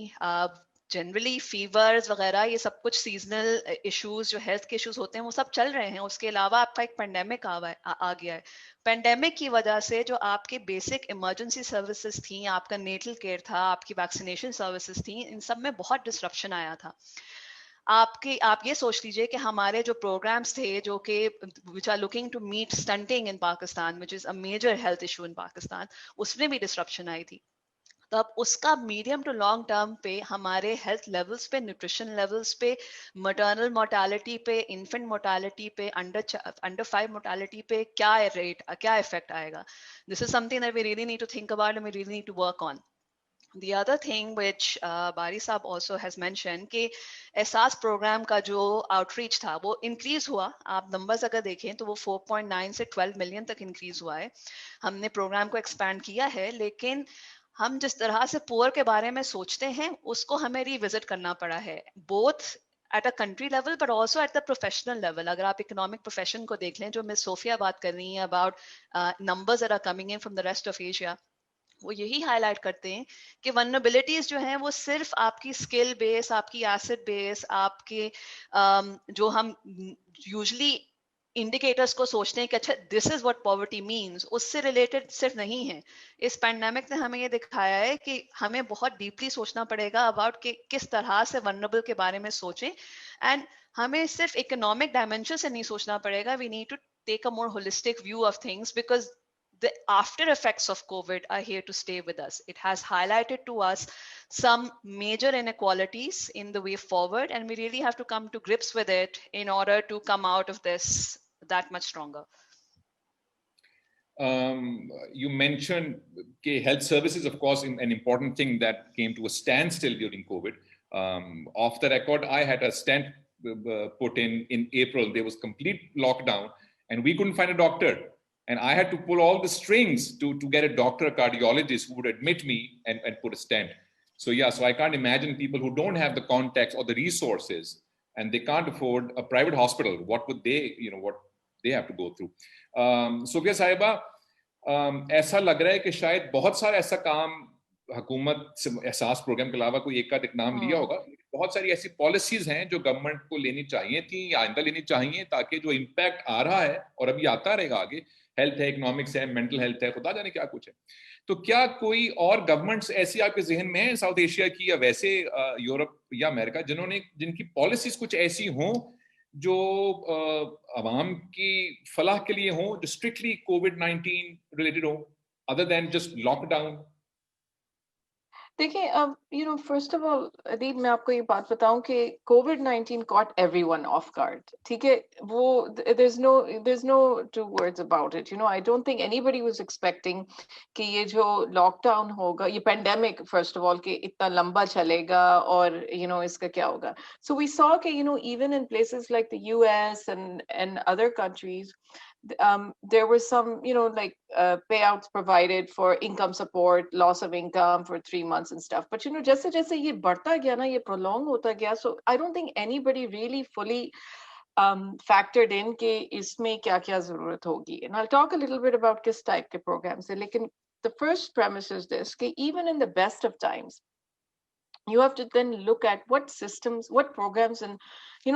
जनरली फीवर्स वगैरह ये सब कुछ सीजनल इश्यूज जो हेल्थ के इश्यूज होते हैं वो सब चल रहे हैं. उसके अलावा आपका एक पेंडेमिक आ गया है. पेंडेमिक की वजह से जो आपके बेसिक इमरजेंसी सर्विसेज थी, आपका नेटल केयर था, आपकी वैक्सीनेशन सर्विसेज थी, इन सब में बहुत डिस्ट्रप्शन आया था. आप ये सोच लीजिए कि हमारे जो प्रोग्राम्स थे जो कि which are looking to meet stunting in Pakistan, which is a major health issue in Pakistan, उसमें भी डिस्ट्रप्शन आई थी. तो अब उसका मीडियम टू लॉन्ग टर्म पे हमारे हेल्थ लेवल्स पे, न्यूट्रिशन लेवल्स पे, मटर्नल मोर्टालिटी पे, इन्फेंट मोर्टालिटी पे, अंडर 5 मोर्टालिटी पे क्या इफेक्ट आएगा. This is something that we really need to think about and we really need to work on. The other thing which Bari Saab also has mentioned कि एहसास programme का जो outreach था वो increase हुआ. आप नंबर्स अगर देखें तो वो 4.9 से 12 मिलियन तक इंक्रीज हुआ है. हमने प्रोग्राम को एक्सपैंड किया है, लेकिन हम जिस तरह से पुअर के बारे में सोचते हैं उसको हमें रिविजिट करना पड़ा है, both at a country level but also at the professional level. अगर आप इकोनॉमिक प्रोफेशन को देख लें, जो मिस सोफिया बात कर रही हैं about numbers that are coming in from the rest of Asia, वो यही हाईलाइट करते हैं कि वनरेबिलिटीज जो हैं वो सिर्फ आपकी स्किल बेस, आपकी एसेट बेस, आपके जो हम यूजुअली इंडिकेटर्स को सोचते हैं कि अच्छा this is what poverty means, उससे रिलेटेड सिर्फ नहीं है. इस पैंडेमिक ने हमें ये दिखाया है कि हमें बहुत डीपली सोचना पड़ेगा अबाउट कि किस तरह से वनरेबल के बारे में सोचें, एंड हमें सिर्फ इकोनॉमिक डायमेंशन से नहीं सोचना पड़ेगा. We need to take a more holistic view of things because the after effects of COVID are here to stay with us. It has highlighted to us some major inequalities in the way forward, and we really have to come to grips with it in order to come out of this that much stronger. You mentioned health services, of course, an important thing that came to a standstill during COVID. Off the record, I had a stent put in April. There was complete lockdown, and we couldn't find a doctor. And I had to pull all the strings to get a doctor, a cardiologist who would admit me and put a stent. So yeah, so I can't imagine people who don't have the contacts or the resources and they can't afford a private hospital. What would they, what they have to go through. Sophia Sahiba, ऐसा लग रहा है कि शायद बहुत सारा ऐसा काम हुकूमत से एहसास प्रोग्राम के अलावा कोई एक नाम लिया होगा. बहुत सारी ऐसी पॉलिसीज हैं जो गवर्नमेंट को लेनी चाहिए थी या आइंदा लेनी चाहिए, ताकि जो इम्पैक्ट आ रहा है और अभी आता रहेगा आगे, हेल्थ है, इकोनॉमिक्स है, मेंटल हेल्थ है, खुदा जाने क्या कुछ है, तो क्या कोई और गवर्नमेंट्स ऐसी आपके जहन में है साउथ एशिया की या वैसे यूरोप या अमेरिका जिनकी पॉलिसीज कुछ ऐसी हों जो अवाम की फलाह के लिए हों, जो स्ट्रिक्टली कोविड-19 रिलेटेड हो, अदर देन जस्ट लॉकडाउन? देखिए फर्स्ट ऑफ ऑल अदीब, मैं आपको ये बात बताऊं कि COVID-19 caught everyone off guard. ठीक है, वो there's no two words about it. I don't think anybody was expecting कि ये जो लॉकडाउन होगा, ये पेंडेमिक फर्स्ट ऑफ ऑल कि इतना लंबा चलेगा और इसका क्या होगा. So we saw कि even in places like the US and other countries, there were some, like payouts provided for income support, loss of income for 3 months and stuff. But jaise jaise ye badhta gaya na, ye prolong hota gaya, so I don't think anybody really fully factored in ke isme kya kya zarurat hogi. And I'll talk a little bit about kis type ke programs hai. Lekin the first premise is this, ke even in the best of times, you have to then look at what systems, what programs and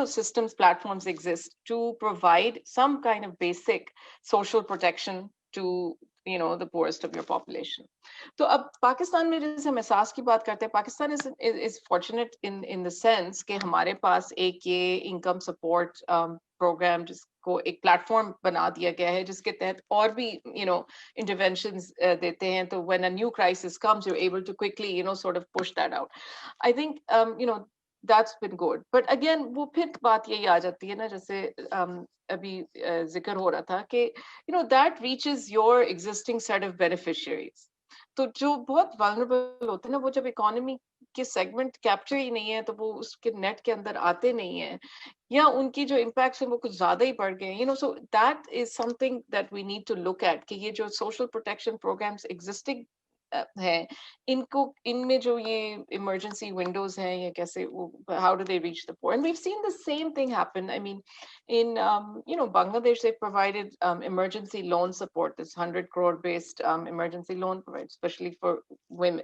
systems, platforms exist to provide some kind of basic social protection to the poorest of your population. So ab Pakistan mein jise hum ehsaas ki baat karte hain, Pakistan is fortunate in the sense ke hamare paas ek ye income support program जिसको एक platform बना दिया गया है, जिसके तहत और भी interventions देते हैं, तो when a new crisis comes you're able to quickly sort of push that out. I think that's been good, but again वो फिर बात यही आ जाती है ना, जैसे अभी जिक्र हो रहा था कि that reaches your existing set of beneficiaries. तो जो बहुत vulnerable होते हैं ना, वो जब इकोनॉमी के सेगमेंट कैप्चर ही नहीं है, तो वो उसके नेट के अंदर आते नहीं है, या उनकी जो इम्पैक्ट्स हैं वो कुछ ज्यादा ही बढ़ गए, so that is something that we need to look at, कि ये जो social protection programs existing हैं, इनमें जो ये emergency windows हैं, या कैसे how do they reach the poor? And we've seen the same thing happen. I mean, in Bangladesh, they provided emergency loan support, this 100 crore based emergency loan provided especially for women,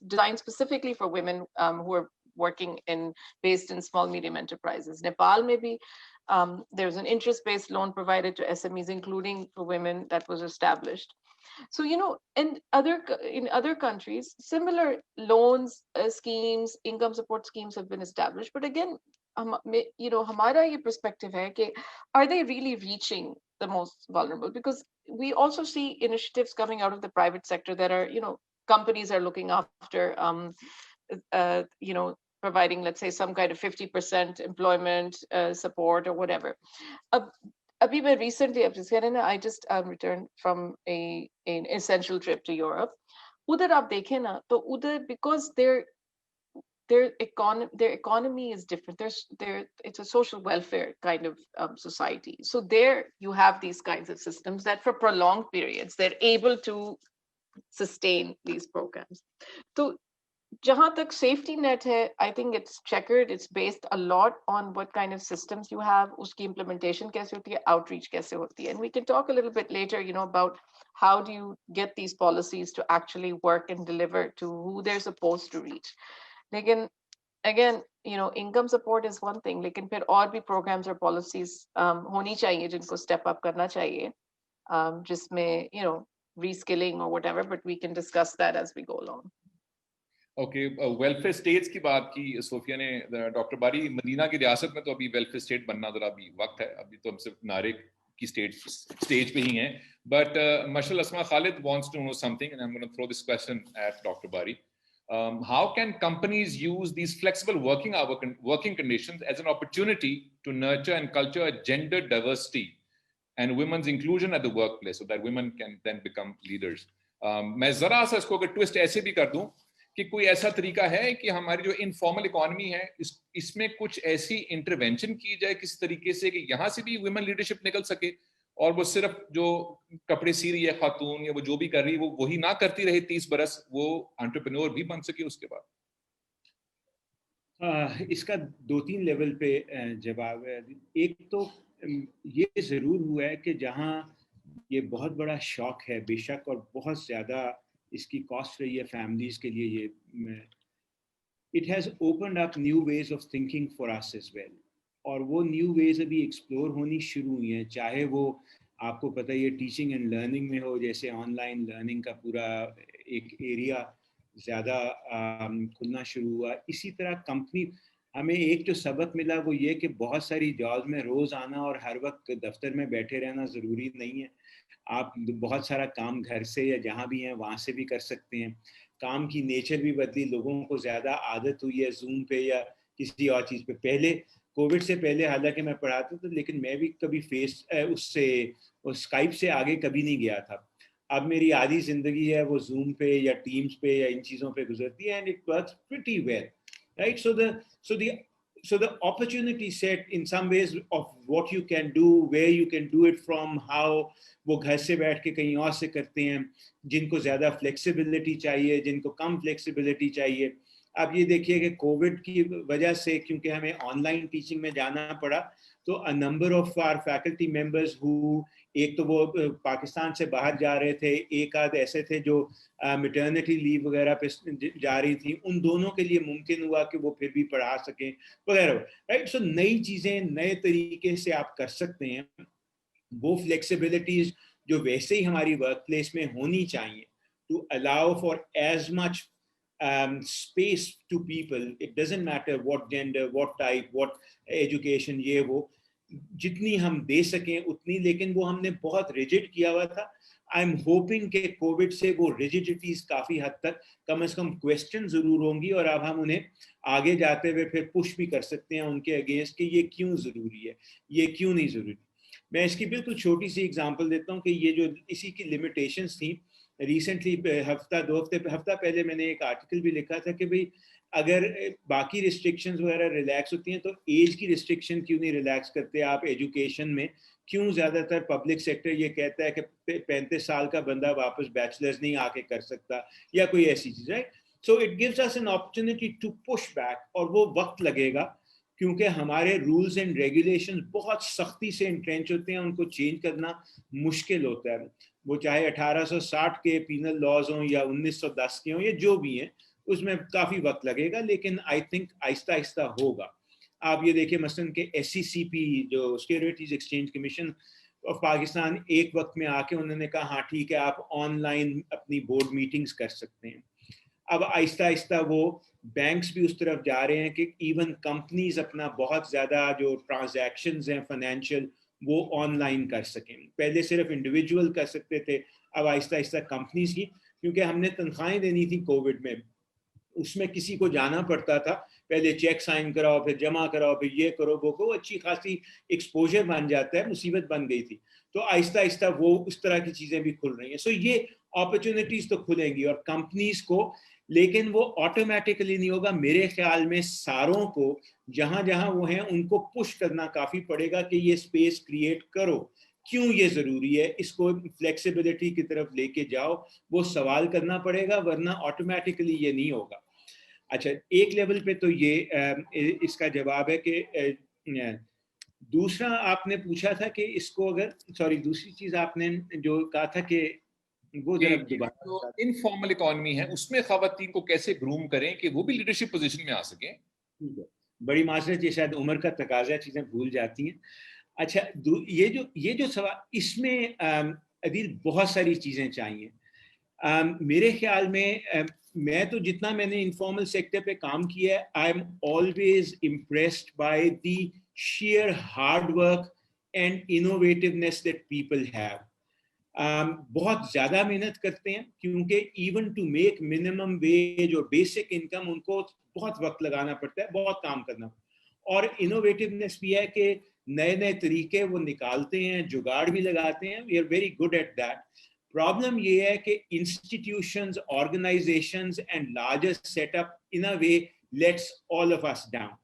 designed specifically for women who are working based in small medium enterprises. Nepal, maybe there's an interest-based loan provided to SMEs, including for women, that was established. So in other countries, similar loans, schemes, income support schemes have been established. But again, हमारा ये perspective है कि are they really reaching the most vulnerable? Because we also see initiatives coming out of the private sector that are, companies are looking after, providing, let's say, some kind of 50% employment support or whatever. Abhi मैं recently, I just returned from an essential trip to Europe. उधर आप देखें ना, तो उधर, because their economy is different. It's a social welfare kind of society. So there you have these kinds of systems that for prolonged periods they're able to sustain these programs. So jahan tak safety net hai, I think it's checkered. It's based a lot on what kind of systems you have, uski implementation kaise hoti hai, outreach kaise hoti hai. And we can talk a little bit later, about how do you get these policies to actually work and deliver to who they're supposed to reach. Lekin again, income support is one thing, lekin phir aur bhi programs or policies honi chahiye jinko step up karna chahiye, jisme reskilling or whatever, but we can discuss that as we go along. Okay, welfare states की बात की Sophia ने, doctor बारी, Medina की रियासत में तो अभी वेलफेयर स्टेट बनना जरा अभी वक्त है, अभी तो हम सिर्फ नारे की स्टेज पे ही हैं. But Mashal Asma Khalid wants to know something and I am going to throw this question at doctor Bari. How can companies use these flexible working conditions as an opportunity to nurture and culture gender diversity and women's inclusion at the workplace so that women can then become leaders? मैं जरा सा इसको अगर twist ऐसे भी कर दूं कि कोई ऐसा तरीका है कि हमारी जो इनफॉर्मल इकोनॉमी है इसमें कुछ ऐसी इंटरवेंशन की जाए किसी तरीके से कि यहाँ से भी वुमेन लीडरशिप निकल सके, और वो सिर्फ जो कपड़े सी रही है खातून या वो जो भी कर रही है वो वही ना करती रहे 30 बरस, वो एंटरप्रेन्योर भी बन सके उसके बाद. इसका 2-3 लेवल पे जवाब है. एक तो ये जरूर हुआ है कि जहाँ ये बहुत बड़ा शॉक है बेशक, और बहुत ज्यादा इसकी कॉस्ट रही है फैमिलीज के लिए, ये it has opened up new ways of thinking for us as well, और वो न्यू वेज अभी एक्सप्लोर होनी शुरू हुई हैं. चाहे वो आपको पता है ये टीचिंग एंड लर्निंग में हो, जैसे ऑनलाइन लर्निंग का पूरा एक एरिया ज़्यादा खुलना शुरू हुआ. इसी तरह कंपनी, हमें एक जो सबक मिला वो ये कि बहुत सारी जॉब में रोज़ आना और हर वक्त दफ्तर में बैठे रहना ज़रूरी नहीं है. आप बहुत सारा काम घर से या जहाँ भी हैं वहाँ से भी कर सकते हैं. काम की नेचर भी बदली, लोगों को ज़्यादा आदत हुई है जूम पे या किसी और चीज़ पे. पहले कोविड से पहले हालांकि मैं पढ़ाता था, लेकिन मैं भी कभी स्काइप से आगे कभी नहीं गया था. अब मेरी आधी ज़िंदगी है वो जूम पे या टीम्स पे या इन चीज़ों पे गुजरती है, and it works pretty well, right. So the so the opportunity set in some ways of what you can do, where you can do it from, how वो घर से बैठ के कहीं और से करते हैं, जिनको ज़्यादा फ्लेक्सिबिलिटी चाहिए, जिनको कम फ्लेक्सिबिलिटी चाहिए. अब ये देखिए कि कोविड की वजह से क्योंकि हमें ऑनलाइन टीचिंग में जाना पड़ा, तो a number of our faculty members who, एक तो वो पाकिस्तान से बाहर जा रहे थे, एक आध ऐसे थे जो मैटरनिटी लीव वगैरह पे जा रही थी, उन दोनों के लिए मुमकिन हुआ कि वो फिर भी पढ़ा सकें वगैरह, राइट. सो नई चीज़ें नए तरीके से आप कर सकते हैं. वो फ्लेक्सिबिलिटीज जो वैसे ही हमारी वर्क प्लेस में होनी चाहिए, to allow for as much space to people, it doesn't matter what gender, what type, what education, ये वो जितनी हम दे सकें उतनी, लेकिन वो हमने बहुत रिजिड किया हुआ था. आई एम होपिंग कि कोविड से वो रिजिडिटीज काफ़ी हद तक कम से कम क्वेश्चन ज़रूर होंगी, और अब हम उन्हें आगे जाते हुए फिर पुश भी कर सकते हैं उनके अगेंस्ट कि ये क्यों ज़रूरी है, ये क्यों नहीं ज़रूरी. मैं इसकी बिल्कुल छोटी सी एग्जांपल देता हूँ कि ये जो इसी की लिमिटेशंस थी. रिसेंटली हफ्ता पहले मैंने एक आर्टिकल भी लिखा था कि भाई अगर बाकी रिस्ट्रिक्शंस वगैरह रिलैक्स होती हैं तो एज की रिस्ट्रिक्शन क्यों नहीं रिलैक्स करते आप एजुकेशन में. क्यों ज़्यादातर पब्लिक सेक्टर ये कहता है कि 35 साल का बंदा वापस बैचलर्स नहीं आके कर सकता या कोई ऐसी चीज़, right. So it gives us an opportunity to push back, और वो वक्त लगेगा क्योंकि हमारे रूल्स एंड रेगुलेशंस बहुत सख्ती से इंट्रेंच होते हैं, उनको चेंज करना मुश्किल होता है. वो चाहे 1860 के पीनल लॉज हों या 1910 के हों या जो भी हैं, उसमें काफ़ी वक्त लगेगा, लेकिन आई थिंक आहिस्ता आहिस्ता होगा. आप ये देखिए मसलन के SCCP जो securities exchange commission of Pakistan, एक वक्त में आके उन्होंने कहा हाँ ठीक है आप ऑनलाइन अपनी बोर्ड मीटिंग्स कर सकते हैं. अब आहिस्ता आहिस्ता वो बैंक्स भी उस तरफ जा रहे हैं कि इवन कंपनीज अपना बहुत ज़्यादा जो ट्रांजैक्शंस हैं फाइनेंशियल वो ऑनलाइन कर सकें. पहले सिर्फ इंडिविजुअल कर सकते थे, अब आहिस्ता आहिस्ता कंपनीज की, क्योंकि हमने तनख्वाहें देनी थी कोविड में, उसमें किसी को जाना पड़ता था, पहले चेक साइन कराओ, फिर जमा कराओ, फिर ये करो वो को, अच्छी खासी एक्सपोजर बन जाता है, मुसीबत बन गई थी. तो आहिस्ता आहिस्ता वो उस तरह की चीज़ें भी खुल रही हैं. सो ये अपॉर्चुनिटीज़ तो खुलेंगी और कंपनीज को, लेकिन वो ऑटोमेटिकली नहीं होगा. मेरे ख्याल में सारों को जहां जहां वो हैं उनको पुश करना काफ़ी पड़ेगा कि ये स्पेस क्रिएट करो, क्यों ये ज़रूरी है, इसको फ्लेक्सिबिलिटी की तरफ लेके जाओ, वो सवाल करना पड़ेगा, वरना ऑटोमेटिकली ये नहीं होगा. अच्छा, एक लेवल पे तो ये इसका जवाब है कि दूसरा आपने पूछा था कि इसको अगर, सॉरी दूसरी चीज़ आपने जो कहा था कि वो जो इनफॉर्मल इकोनॉमी है उसमें खवातीन को कैसे ग्रूम करें कि वो भी लीडरशिप पोजीशन में आ सकें. बड़ी माजरत, ये शायद उम्र का तकाजा, चीज़ें भूल जाती हैं. अच्छा, ये जो सवाल, इसमें अदील बहुत सारी चीज़ें चाहिए. मेरे ख्याल में मैं तो जितना मैंने इनफॉर्मल सेक्टर पे काम किया है, I am always impressed by the sheer hard work and innovativeness that people have. बहुत ज़्यादा मेहनत करते हैं क्योंकि even to make minimum wage और बेसिक इनकम उनको बहुत वक्त लगाना पड़ता है, बहुत काम करना. और इनोवेटिवनेस भी है कि नए नए तरीके वो निकालते हैं, जुगाड़ भी लगाते हैं. We are very good at that. Problem ये है कि institutions, organisations and larger setup in a way lets all of us down.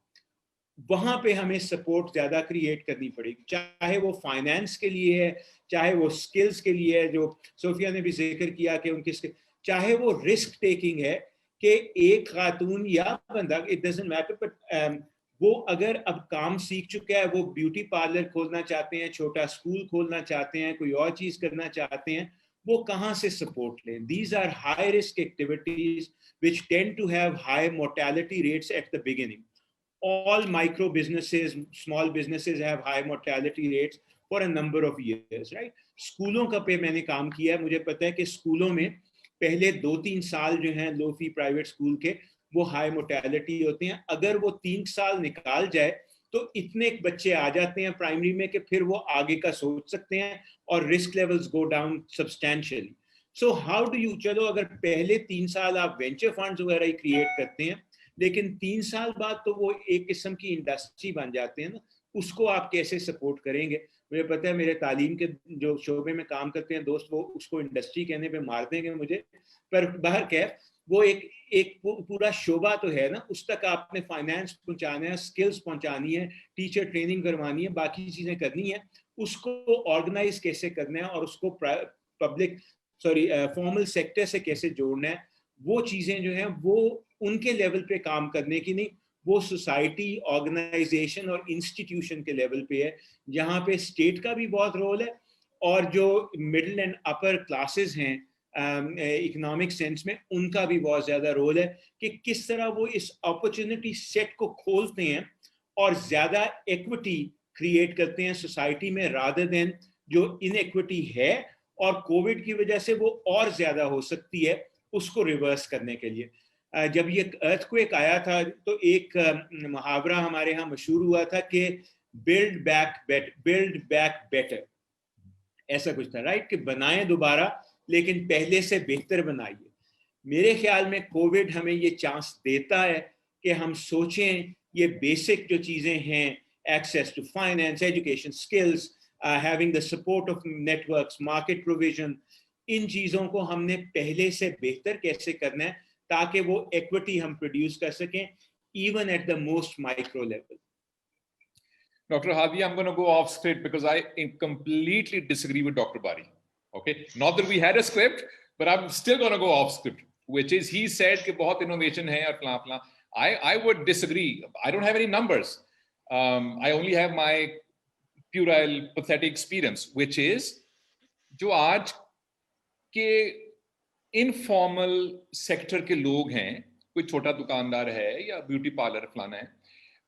वहाँ पे हमें सपोर्ट ज़्यादा क्रिएट करनी पड़ेगी, चाहे वो फाइनेंस के लिए है, चाहे वो स्किल्स के लिए है, जो सोफिया ने भी जिक्र किया कि उनके, चाहे वो रिस्क टेकिंग है कि एक खातून या बंदा, इट डजंट मैटर, बट वो अगर अब काम सीख चुका है, वो ब्यूटी पार्लर खोलना चाहते हैं, छोटा स्कूल खोलना चाहते हैं, कोई और चीज़ करना चाहते हैं, वो कहाँ से सपोर्ट लें. These are high risk activities which tend to have high mortality rates at the beginning. All micro businesses, small businesses have high mortality rates for a number of years, right? स्कूलों का पे मैंने काम किया है, मुझे पता है कि स्कूलों में पहले 2-3 साल जो हैं लो फी प्राइवेट स्कूल के, वो हाई मोर्टेलिटी होते हैं. अगर वो 3 साल निकाल जाए तो इतने बच्चे आ जाते हैं प्राइमरी में कि फिर वो आगे का सोच सकते हैं और risk levels go down substantially. So how do you, चलो अगर पहले 3 साल आप वेंचर फंड्स वगैरह ही क्रिएट करते हैं, लेकिन 3 साल बाद तो वो एक किस्म की इंडस्ट्री बन जाते हैं ना, उसको आप कैसे सपोर्ट करेंगे. मुझे पता है मेरे तालीम के जो शोबे में काम करते हैं दोस्त, वो उसको इंडस्ट्री कहने पे मार देंगे मुझे, पर बाहर कैफ وہ ایک پورا شعبہ تو ہے نا, اس تک آپ نے فائنینس پہنچانا ہے, اسکلز پہنچانی ہے, ٹیچر ٹریننگ کروانی ہے, باقی چیزیں کرنی ہے, اس کو آرگنائز کیسے کرنا ہے اور اس کو فارمل سیکٹر سے کیسے جوڑنا ہے, وہ چیزیں جو ہیں وہ ان کے لیول پہ کام کرنے کی نہیں, وہ سوسائٹی, آرگنائزیشن اور انسٹیٹیوشن کے لیول پہ ہے, جہاں پہ اسٹیٹ کا بھی بہت رول ہے اور جو مڈل اینڈ اپر کلاسز ہیں اکنامک سینس میں, ان کا بھی بہت زیادہ رول ہے کہ کس طرح وہ اس اپرچونٹی سیٹ کو کھولتے ہیں اور زیادہ ایکوٹی کریٹ کرتے ہیں سوسائٹی میں, رادر دین جو ان ایکوٹی ہے اور کووڈ کی وجہ سے وہ اور زیادہ ہو سکتی ہے, اس کو ریورس کرنے کے لیے. جب یہ ارتھ کویک آیا تھا تو ایک محاورہ ہمارے ہاں مشہور ہوا تھا کہ بلڈ بیک بیٹر, ایسا کچھ تھا, رائٹ, کہ بنائیں دوبارہ لیکن پہلے سے بہتر بنائیے. میرے خیال میں کووڈ ہمیں یہ چانس دیتا ہے کہ ہم سوچیں یہ بیسک جو چیزیں ہیں, access to finance, education, skills, having the support of networks, market provision, ان چیزوں کو ہم نے پہلے سے بہتر کیسے کرنا ہے تاکہ وہ ایکوٹی ہم پروڈیوس کر سکیں even at the most micro level. Dr. Hadi, I'm going to go off script because I completely disagree with Dr. Bari. Okay, not that we had a script, but I'm still going to go off script, which is he said कि बहुत innovation है और फलां फलां. I would disagree. I don't have any numbers. I only have my puerile, pathetic experience, which is जो आज के informal sector के लोग हैं, कोई छोटा दुकानदार है या ब्यूटी पार्लर फलाना है,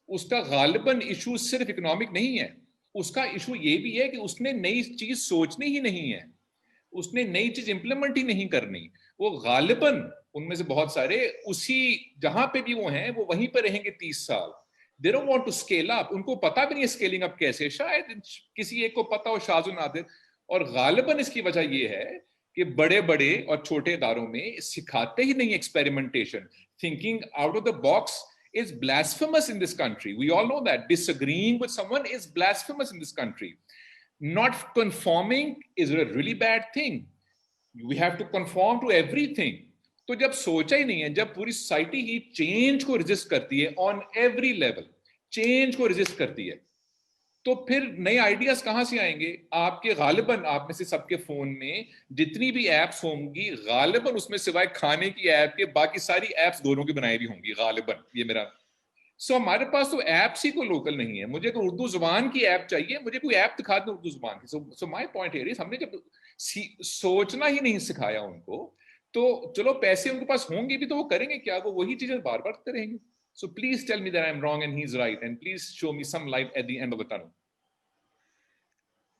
उसका गालिबन इशू सिर्फ इकोनॉमिक नहीं है, उसका इशू ये भी है कि उसने नई चीज सोचनी ही नहीं है, उसने नई चीज इंप्लीमेंट ही नहीं करनी. वो गालिबन उनमें से बहुत सारे उसी जहां पे भी वो हैं वो वहीं पर रहेंगे 30 साल. They don't want to scale up. उनको पता भी नहीं है स्केलिंग अप कैसे, शायद किसी एक को पता हो, शाज़ नादिर. और गालिबन इसकी वजह ये है कि बड़े बड़े और छोटे इदारों में सिखाते ही नहीं experimentation. Thinking out of the box is blasphemous in this country. We all know that. Disagreeing with someone is blasphemous in this country. Not conforming is a really bad thing. We have to conform to everything. तो जब सोचा ही नहीं है, जब पूरी society ही change को resist करती है ऑन एवरी लेवल, चेंज को रेजिस्ट करती है, तो फिर नए आइडियाज कहां से आएंगे? आपके गालिबन आप में से सबके फोन में जितनी भी एप्स होंगी, गालिबन उसमें सिवाय खाने की ऐप के बाकी सारी एप्स दोनों की बनाई हुई होंगी गालिबन. ये मेरा हमारे पास तो एप्स ही को लोकल नहीं है. मुझे कोई उर्दू जुबान की ऐप चाहिए, मुझे कोई ऐप दिखा दो उर्दू जुबान की. So my point here is, हमने जब सोचना ही नहीं सिखाया उनको, तो चलो पैसे उनके पास होंगे भी तो वो करेंगे क्या? वो वही चीजें बार बार करते रहेंगे. So please tell me that I'm wrong and he's right, and please show me some light at the end of the tunnel.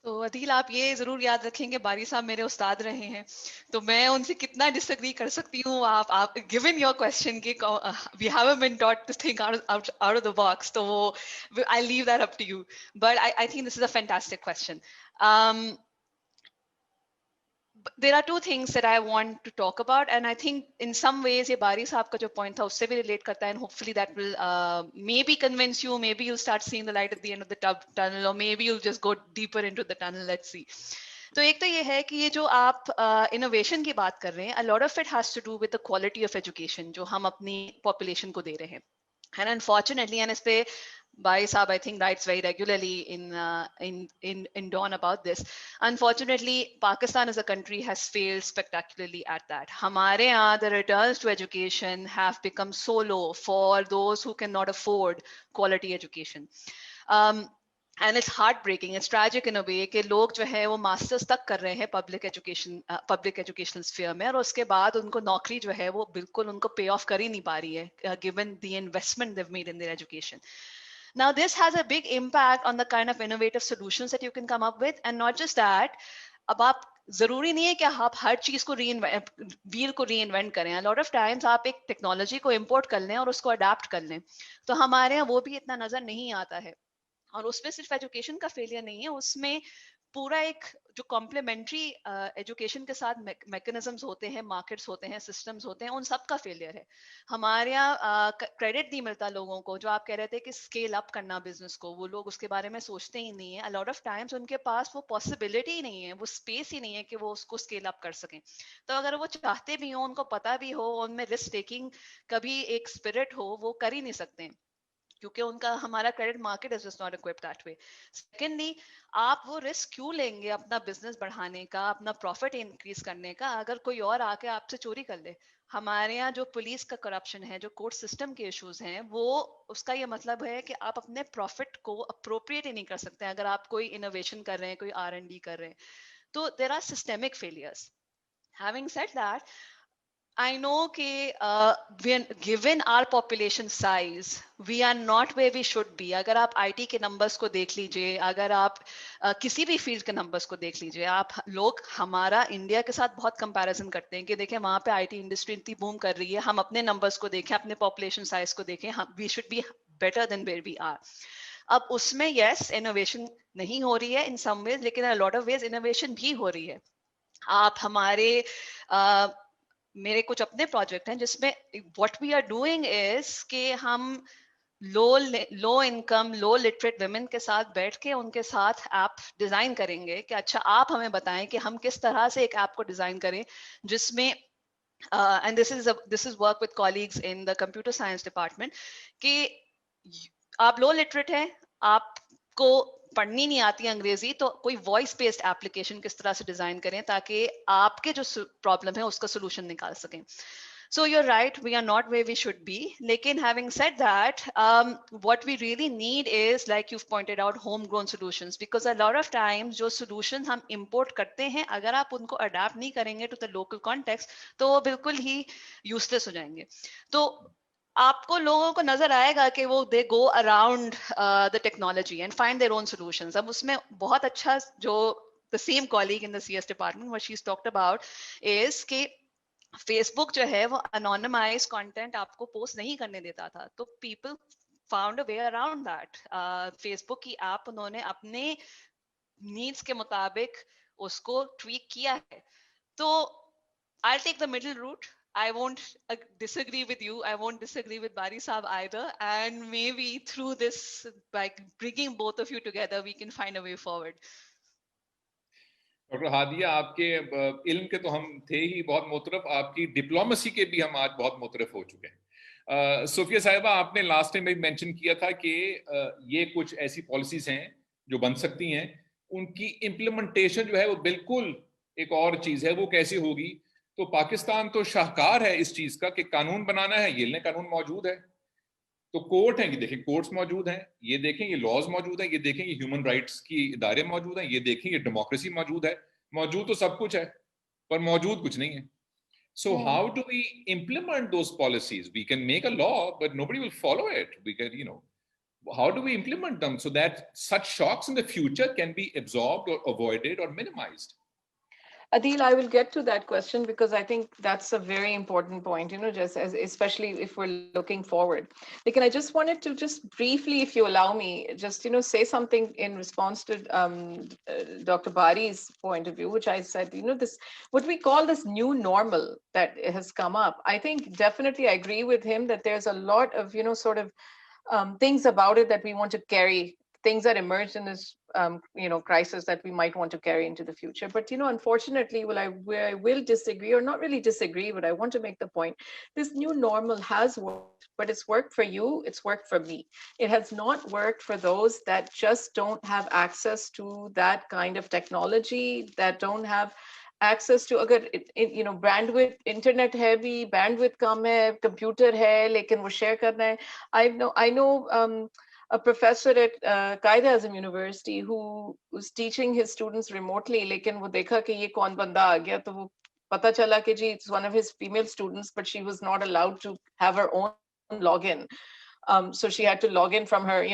تو عدیل آپ یہ ضرور یاد رکھیں کہ باری صاحب میرے استاد رہے ہیں, تو میں ان سے کتنا ڈسگری کر سکتی ہوں. آپ given your question کہ we haven't been taught to think out of the box, تو وہ I'll leave that up to you. But I think this is a fantastic question. There are two things that I want to talk about, and I think in some ways یہ باری صاحب کا جو point تھا اس سے بھی relate کرتا ہے, and hopefully that will maybe convince you, maybe you'll start seeing the light at the end of the tunnel, or maybe you'll just go deeper into the tunnel. Let's see. تو ایک تو یہ ہے کہ یہ جو آپ innovation کی بات کر رہے ہیں, a lot of it has to do with the quality of education جو ہم اپنی population کو دے رہے ہیں. And unfortunately, and اس پہ Bhai Saab, I think, writes very regularly in Dawn about this. Unfortunately, Pakistan as a country has failed spectacularly at that. Hamare yahan, the returns to education have become so low for those who cannot afford quality education. And it's heartbreaking, it's tragic in a way کہ لوگ جو ہے وہ masters تک کر رہے ہیں public educational sphere میں, اور اس کے بعد ان کو نوکری جو ہے وہ بالکل ان کو پے آف کر ہی نہیں پا رہی ہے given the investment they've made in their education. Now this has a big impact on the kind of innovative solutions that you can come up with, and not just that. اب آپ ضروری نہیں ہے کہ آپ ہر چیز کو ویل کو ری انوینٹ کریں. a lot of times آپ ایک ٹیکنالوجی کو امپورٹ کر لیں اور اس کو اڈاپٹ کر لیں, تو ہمارے یہاں وہ بھی اتنا نظر نہیں آتا ہے. اور اس میں صرف ایجوکیشن کا فیلئر نہیں ہے, اس میں पूरा एक जो कॉम्प्लीमेंट्री एजुकेशन के साथ मैकेनिज्म्स होते हैं, मार्केट्स होते हैं, सिस्टम्स होते हैं, उन सब का फेलियर है. हमारे यहाँ क्रेडिट नहीं मिलता लोगों को. जो आप कह रहे थे कि स्केल अप करना बिजनेस को, वो लोग उसके बारे में सोचते ही नहीं है. अ लॉट ऑफ टाइम्स उनके पास वो पॉसिबिलिटी ही नहीं है, वो स्पेस ही नहीं है कि वो उसको स्केल अप कर सकें. तो अगर वो चाहते भी हो, उनको पता भी हो, उनमें रिस्क टेकिंग कभी एक स्पिरिट हो, वो कर ही नहीं सकते, क्योंकि उनका हमारा credit market is just not equipped that way. Secondly, आप वो रिस्क क्यों लेंगे अपना बिजनेस बढ़ाने का, अपना प्रॉफिट इंक्रीज करने का, अगर कोई और आके आपसे चोरी कर ले? हमारे यहाँ जो पुलिस का करप्शन है, जो कोर्ट सिस्टम के इश्यूज हैं, वो उसका ये मतलब है कि आप अपने प्रॉफिट को अप्रोप्रिएट ही नहीं कर सकते अगर आप कोई इनोवेशन कर रहे हैं, कोई R&D कर रहे हैं. तो there are systemic failures. Having said that, I know given our population size, we are not where we should be. अगर आप IT के numbers को देख लीजिए, अगर आप किसी भी field के numbers को देख लीजिए, आप लोग हमारा इंडिया के साथ बहुत comparison करते हैं कि देखें वहाँ पे IT industry इतनी boom कर रही है, हम अपने numbers को देखें, अपने population size को देखें, we should be better than where we are. अब उसमें yes, innovation नहीं हो रही है in some ways, लेकिन a lot of ways innovation भी हो रही है. आप हमारे मेरे कुछ अपने प्रोजेक्ट हैं जिसमें what we are doing is कि हम low income, low literate women के साथ बैठ के उनके साथ ऐप डिजाइन करेंगे कि अच्छा आप हमें बताएं कि हम किस तरह से एक ऐप को डिजाइन करें जिसमें and this is work with colleagues in the computer science department कि आप लो लिटरेट हैं, आपको पढ़नी नहीं आती अंग्रेजी, तो कोई वॉइस बेस्ड एप्लीकेशन किस तरह से डिजाइन करें ताकि आपके जो प्रॉब्लम है उसका सोल्यूशन निकाल सकें. So you're right, we are not where we should be. Lekin having said that, what we really need is, like you've pointed out, homegrown solutions. Because a lot of times, जो solutions हम import करते हैं, अगर आप उनको adapt नहीं करेंगे to the local context, तो वो बिल्कुल ही useless हो जाएंगे. तो आपको लोगों को नजर आएगा कि वो they go around the technology and find their own solutions. अब उसमें बहुत अच्छा जो the same colleague in the CS department what she is talked about is कि फेसबुक जो है वो अनोनिमाइज कंटेंट आपको पोस्ट नहीं करने देता था, तो people found a way around that. Facebook की ऐप उन्होंने अपने नीड्स के मुताबिक उसको ट्वीक किया है. तो I'll take the middle route. I won't disagree with you. I won't disagree with Bari Saab either. And maybe through this, by bringing both of you together, we can find a way forward. Doctor Hadiya, आपके इल्म के तो हम थे ही बहुत मोतरफ, आपकी diplomacy के भी हम आज बहुत मोतरफ हो चुके हैं. सोफिया साहिबा, आपने लास्ट टाइम में मेंशन किया था कि ये कुछ ऐसी पॉलिसीज हैं जो बन सकती हैं, उनकी इम्प्लीमेंटेशन जो है वो बिल्कुल एक और चीज है. वो कैसे होगी? तो पाकिस्तान तो शाहकार है इस चीज का कि कानून बनाना है, ये कानून मौजूद है, तो कोर्ट है, ये देखें कोर्ट्स मौजूद हैं, ये देखें ये लॉज मौजूद है, ये देखें ये ह्यूमन राइट्स की इदारे मौजूद हैं, ये देखें ये डेमोक्रेसी मौजूद है. मौजूद तो सब कुछ है पर मौजूद कुछ नहीं है. So how do we implement those policies? We can make a law, but nobody will follow it. We can, how do we implement them so that such shocks in the future can be absorbed or avoided or minimized? Adil, I will get to that question because I think that's a very important point, just as, especially if we're looking forward. Like, I just wanted to just briefly, if you allow me, just, say something in response to Dr. Bari's point of view, which I said, this, what we call this new normal that has come up. I think definitely I agree with him that there's a lot of, sort of things about it that we want to carry, things that emerged in this crisis that we might want to carry into the future. But unfortunately, where I will disagree, or not really disagree, but I want to make the point, this new normal has worked, but it's worked for you, it's worked for me. It has not worked for those that just don't have access to that kind of technology, that don't have access to, agar bandwidth, internet hai bhi, bandwidth kam hai, computer hai, lekin wo share karna hai. I know a professor at Quaid-e-Azam University who was teaching his students remotely, lekin wo dekha ki ye kaun banda aa gaya, to wo pata chala ki ji it's one of his female students, but she was not allowed to have her own login. So she had to log in from her,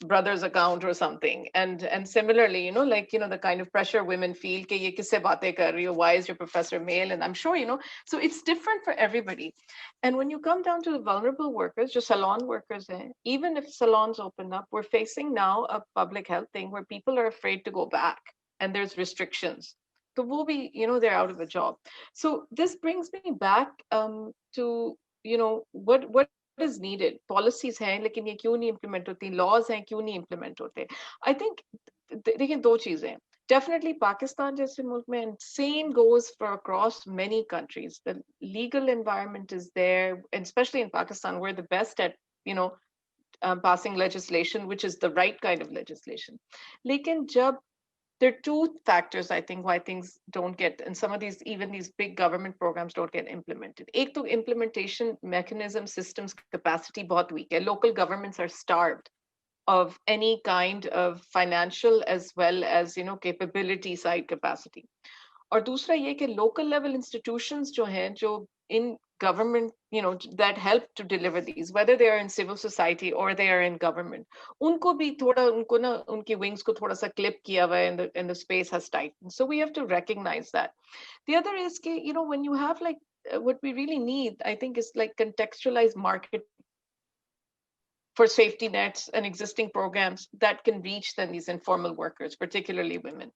brother's account or something. And similarly, the kind of pressure women feel, ke ye kisse baatein kar rahi ho, why is your professor male? And I'm sure, so it's different for everybody. And when you come down to the vulnerable workers, just salon workers, even if salons open up, we're facing now a public health thing where people are afraid to go back. and there's restrictions, so wo bhi, they're out of a job. So this brings me back to, what is needed. Policies hain lekin ye kyun nahi implement hoti, laws hain kyun nahi implement hote. I think dekhiye do cheezein hain. Definitely Pakistan jaise mulk mein, and same goes for across many countries. The legal environment is there, and especially in Pakistan, we're the best at, passing legislation, which is the right kind of legislation. Lekin jab there are two factors, I think, why things don't get, and some of these, even these big government programs don't get implemented. Ek to implementation mechanism, systems, capacity bahut weak hai. Local governments are starved of any kind of financial as well as, capability side capacity. اور دوسرا یہ کہ local level institutions جو ہیں, جو in government, that help to deliver these, whether they are in civil society or they are in government, ان کو بھی تھوڑا, ان کو نا, ان کی wings کو تھوڑا سا clip کیا ہوا ہے, and the space has tightened. So we have to recognize that. The other is کہ, when you have like, what we really need, I think, is like contextualized market for safety nets and existing programs that can reach then these informal workers, particularly women.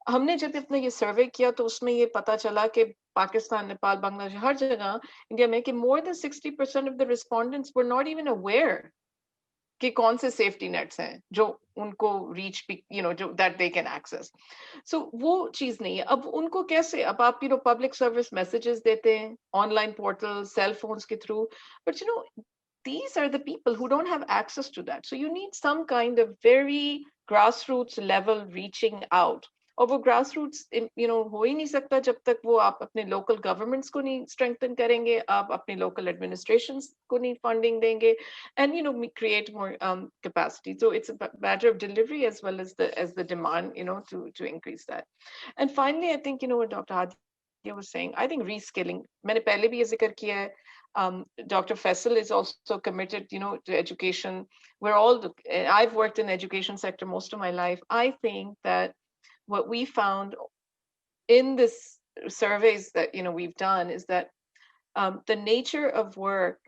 ہم نے جب اپنا یہ survey کیا تو اس میں یہ پتا چلا کہ پاکستان, نیپال, بنگلہ دیش, ہر جگہ انڈیا میں, کہ more than 60% of the respondents were not even aware کہ کون سے safety nets ہیں جو ان کو reach, جو that they can access. So وہ چیز نہیں ہے. اب ان کو کیسے, اب آپ, public service messages دیتے ہیں, online portals, cell phones کے through, but these are the people who don't have access to that. So you need some kind of very grassroots level reaching out. اور وہ grassroots, ہو ہی نہیں سکتا جب تک وہ آپ اپنے local governments کو نہیں strengthen کریں گے, آپ اپنے local administrations کو نہیں funding دیں گے, and create more capacity. So it's a matter of delivery as well as the demand, to increase that. And finally, I think, what Dr. Hadia was saying, I think reskilling. میں نے پہلے بھی یہ ذکر کیا ہے. Dr. Faisal is also committed, to education. I've worked in the education sector most of my life. I think that what we found in this surveys that, we've done is that the nature of work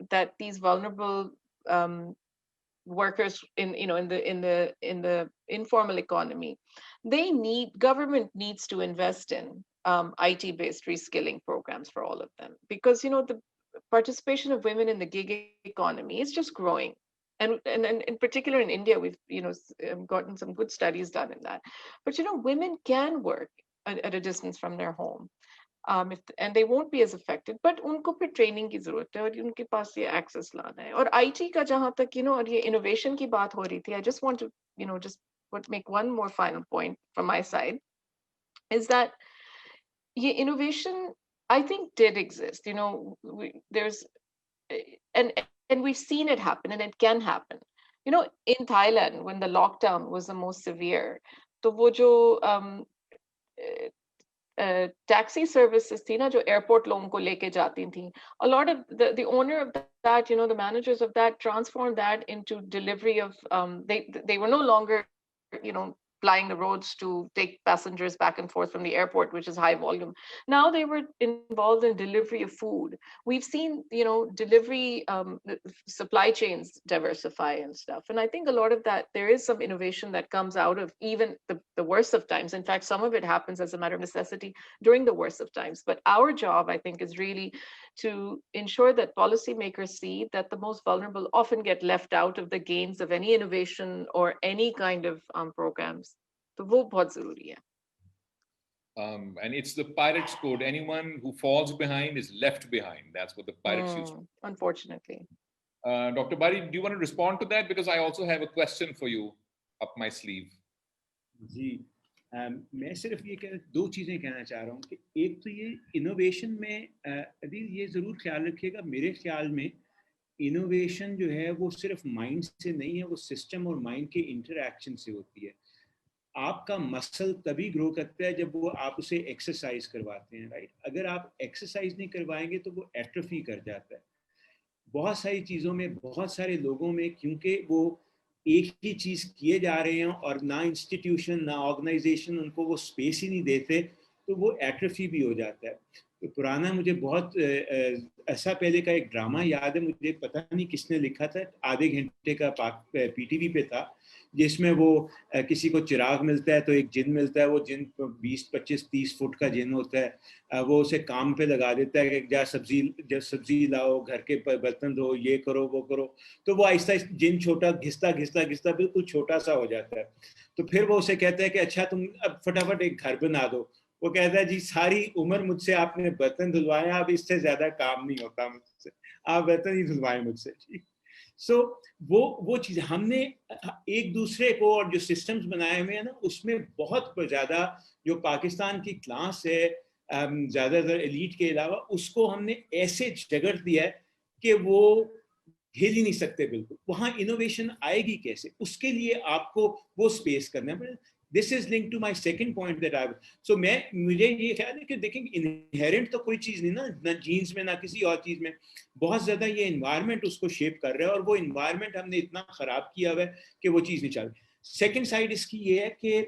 that these vulnerable workers in the informal economy, government needs to invest in IT-based reskilling programs for all of them, because, the participation of women in the gig economy is just growing. And in particular in India, we've, gotten some good studies done in that. But, women can work at a distance from their home. And they won't be as affected, but unko phi training ki zarurat hai, aur unke paas ye access lana hai. Aur IT ka jahan tak, aur ye innovation ki baat ho rahi thi, I just want to, just make one more final point from my side, is that ye innovation, I think, did exist. There's, and we've seen it happen, and it can happen. In Thailand, when the lockdown was the most severe, to wo jo taxi services thi na, jo airport logon ko leke jati thi, a lot of the owner of that, the managers of that transformed that into delivery of, they were no longer, plying the roads to take passengers back and forth from the airport, which is high volume. Now they were involved in delivery of food. We've seen, delivery supply chains diversify and stuff. And I think a lot of that, there is some innovation that comes out of even the worst of times. In fact, some of it happens as a matter of necessity during the worst of times. But our job, I think, is really to ensure that policymakers see that the most vulnerable often get left out of the gains of any innovation or any kind of programs. So wo bahut zaruri hai. And it's the Pirates code. Anyone who falls behind is left behind. That's what the Pirates used to. Unfortunately. Dr. Bari, do you want to respond to that? Because I also have a question for you up my sleeve. جی میں صرف یہ دو چیزیں کہنا چاہ رہا ہوں کہ ایک تو یہ انوویشن میں عدیل یہ ضرور خیال رکھیے گا, میرے خیال میں انوویشن جو ہے وہ صرف مائنڈ سے نہیں ہے, وہ سسٹم اور مائنڈ کے انٹریکشن سے ہوتی ہے. آپ کا مسل تبھی گرو کرتا ہے جب وہ آپ اسے ایکسرسائز کرواتے ہیں, رائٹ. اگر آپ ایکسرسائز نہیں کروائیں گے تو وہ ایٹروفی کر جاتا ہے. بہت ساری چیزوں میں, بہت سارے لوگوں میں, کیونکہ وہ ایک ہی چیز کیے جا رہے ہیں اور نہ انسٹیٹیوشن نہ آرگنائزیشن ان کو وہ اسپیس ہی نہیں دیتے, تو وہ ایٹروفی بھی ہو جاتا ہے. पुराना मुझे बहुत ऐसा पहले का एक ड्रामा याद है, मुझे पता नहीं किसने लिखा था, आधे घंटे का पीटीवी पे था, जिसमें वो किसी को चिराग मिलता है तो एक जिन मिलता है, वो जिन 20-25-30 फुट का जिन होता है, वो उसे काम पे लगा देता है कि जा सब्जी लाओ, घर के बर्तन धो, ये करो वो करो, तो वो आहिस्ता जिन छोटा घिसता घिसता घिसता बिल्कुल छोटा सा हो जाता है। तो फिर वो उसे कहता है कि अच्छा तुम अब फटाफट एक घर बना दो। वो कहता है जी सारी उम्र मुझसे आपने बर्तन धुलवाए, अब इससे ज्यादा काम नहीं होता मुझसे, आप बर्तन ही धुलवाए मुझसे। सो वो चीज हमने एक दूसरे को, और जो सिस्टम्स बनाए हुए हैं ना, उसमें बहुत ज्यादा जो पाकिस्तान की क्लास है ज्यादातर एलीट के अलावा, उसको हमने ऐसे जगड़ दिया है कि वो हिल ही नहीं सकते बिल्कुल। वहां इनोवेशन आएगी कैसे? उसके लिए आपको वो स्पेस करना पड़ेगा। This is linked to my second point that I so मुझे ये ख्याल है कि देखेंगे इनहेरेंट तो कोई चीज नहीं ना जीन्स में ना किसी और चीज में, बहुत ज्यादा ये एनवायरनमेंट उसको शेप कर रहा है, और वो एनवायरनमेंट हमने इतना खराब किया हुआ है कि वो चीज नहीं चल रही। सेकेंड साइड इसकी ये है कि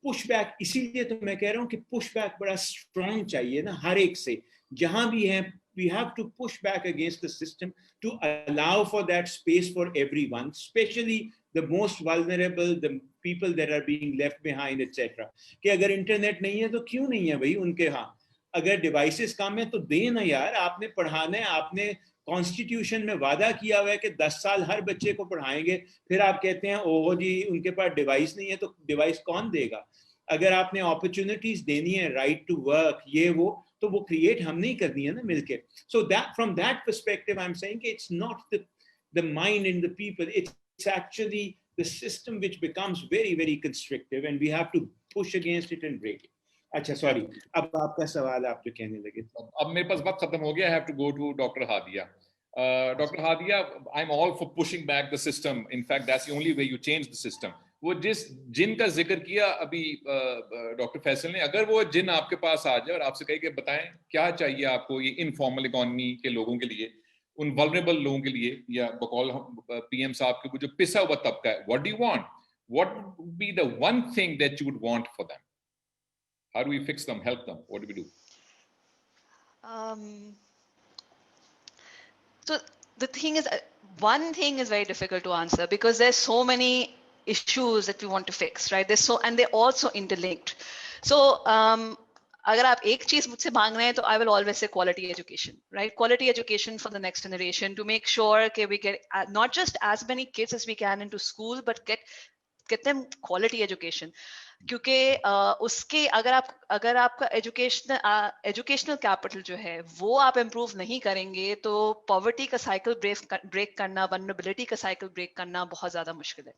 पुश बैक, इसीलिए तो मैं कह रहा हूँ कि पुश बैक बड़ा स्ट्रॉन्ग चाहिए ना हर एक से, जहां भी है we have to push back against the system to allow for that space for everyone, especially the most vulnerable, the people that are being left behind, etc. कि अगर इंटरनेट नहीं है तो क्यों नहीं है भाई उनके यहाँ, अगर डिवाइसेस कम है तो दे ना यार, आपने पढ़ाना है, आपने कॉन्स्टिट्यूशन में वादा किया हुआ है कि 10 साल हर बच्चे को पढ़ाएंगे, फिर आप कहते हैं ओहो जी उनके पास डिवाइस नहीं है, तो डिवाइस कौन देगा? अगर आपने अपॉर्चुनिटीज देनी है, राइट टू वर्क, ये वो, तो वो क्रिएट हमने ही करनी है ना मिलके। So that from that perspective I am saying it's not the mind in the people, it's actually the system which becomes very very constrictive and we have to push against it and break it. अच्छा sorry, अब आपका सवाल आप जो कहने लगे। अब मेरे पास वक्त खत्म हो गया, I have to go to Dr. Hadia. Dr. Hadia, I'm all for pushing back the system. In fact, that's the only way you change the system. वो जिस जिन का जिक्र किया अभी डॉक्टर फैसल ने, अगर वो जिन आपके पास आ जाए और आपसे कहे कि बताएं क्या चाहिए आपको ये इनफॉर्मल इकोनॉमी के लोगों के लिए, उन वल्नरेबल लोगों के लिए, या बकौल पीएम साहब के जो पिसा हुआ तबका है, what do you want, what would be the one thing that you would want for them? How do we fix them, help them, what do we do? So the thing is, one thing is very difficult to answer because there's so many issues that we want to fix, right? There's so, and they're also interlinked. So अगर आप एक चीज मुझसे मांग रहे हैं तो I will always say quality education, right? Quality education for the next generation to make sure that we get not just as many kids as we can into school, but get them quality education. क्योंकि उसके अगर आपका educational capital जो है वो आप improve नहीं करेंगे तो पॉवर्टी का साइकिल ब्रेक करना, वल्नरेबिलिटी का साइकिल ब्रेक करना बहुत ज्यादा मुश्किल है.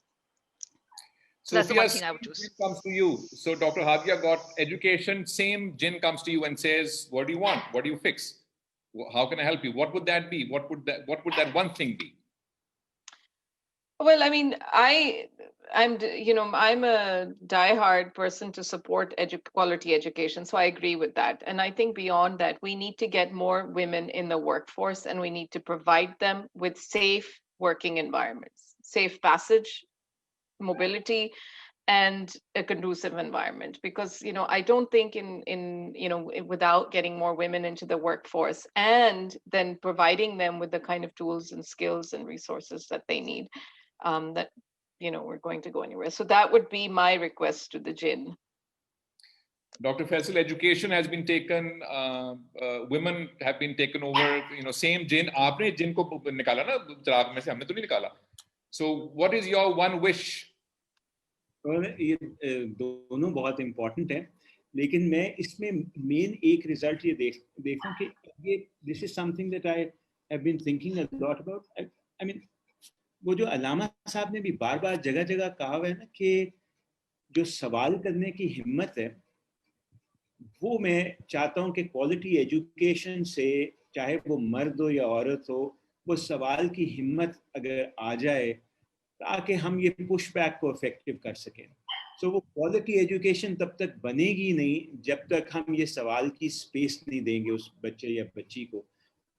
So that's the one thing I would choose. Comes to you. So Dr. Hadia got education, same jinn comes to you and says, what do you want? What do you fix? How can I help you? What would that be? What would that one thing be? Well, I mean, I'm a diehard person to support quality education, so I agree with that. And I think beyond that, we need to get more women in the workforce, and we need to provide them with safe working environments, safe passage, mobility, and a conducive environment. Because I don't think without getting more women into the workforce and then providing them with the kind of tools and skills and resources that they need, that we're going to go anywhere. So that would be my request to the jinn. Dr. Faisal, education has been taken, women have been taken over, same jinn, aapne jinn ko nikala na chirag mein se, humne to nahi nikala. So what is your one wish? ये दोनों बहुत important है, लेकिन मैं इसमें main एक result ये देखूं कि ये this is something that I have been thinking a lot about. I mean वो जो अलामा साहब ने भी बार बार जगह जगह कहा हुआ है ना कि जो सवाल करने की हिम्मत है, वो मैं चाहता हूं कि क्वालिटी एजुकेशन से, चाहे वो मर्द हो या औरत हो, वो सवाल की हिम्मत अगर आ जाए ताकि हम ये पुश बैक को इफेक्टिव कर सकें. सो वो क्वालिटी एजुकेशन तब तक बनेगी नहीं जब तक हम ये सवाल की स्पेस नहीं देंगे उस बच्चे या बच्ची को.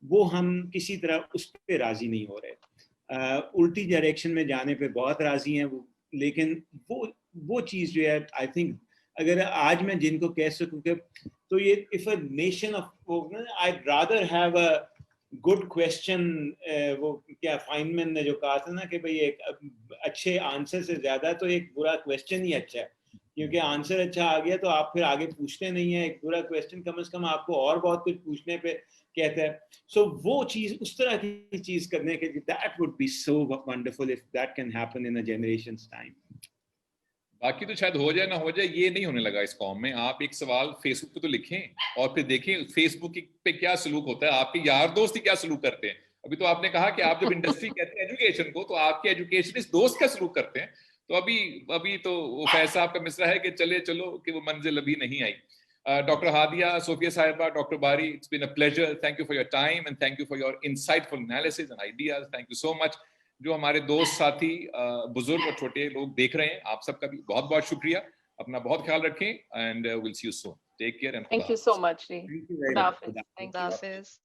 वो हम किसी तरह उस पर राजी नहीं हो रहे. उल्टी डायरेक्शन में जाने पे बहुत राजी हैं वो, लेकिन वो चीज़ जो है, आई थिंक अगर आज मैं जिनको कह सकूं कि تو یہ if a nation of I'd rather have a good question, وہ کیا فائنمن نے جو کہا تھا نا کہ بھئی ایک اچھے آنسر سے زیادہ تو ایک برا کویشچن ہی اچھا ہے, کیونکہ آنسر اچھا آ گیا تو آپ پھر آگے پوچھتے نہیں ہیں. ایک برا کویشچن کم از کم آپ کو اور بہت کچھ پوچھنے پہ کہتا ہے. سو وہ چیز اس طرح کی چیز کرنے کے لیے that would be so wonderful if that can happen in a generation's time. باقی تو شاید ہو جائے نہ ہو جائے, یہ نہیں ہونے لگا اس قوم میں. آپ ایک سوال فیس بک پہ تو لکھیں اور پھر دیکھیں فیس بک پہ کیا سلوک ہوتا ہے, آپ کے یار دوست ہی کیا سلوک کرتے ہیں. ابھی تو آپ نے کہا کہ آپ جب انڈسٹری کہتے ہیں ایجوکیشن کو, تو آپ کے ایجوکیشنسٹ دوست کا سلوک کرتے ہیں. تو ابھی تو وہ فیض صاحب کا مصرع ہے کہ چلو کہ وہ منزل ابھی نہیں آئی. ڈاکٹر ہادیہ, صوفیہ صاحبہ, doctor Bari, it's been a pleasure. Thank you for your time and thank you for your insightful analysis and ideas. Thank you so much. جو ہمارے دوست ساتھی بزرگ اور چھوٹے لوگ دیکھ رہے ہیں, آپ سب کا بھی بہت بہت شکریہ. اپنا بہت خیال رکھیں and we'll see you soon. Take care and Thank you so much. Thank you very Khuda much. Hafiz. Thank خدا you. حافظ.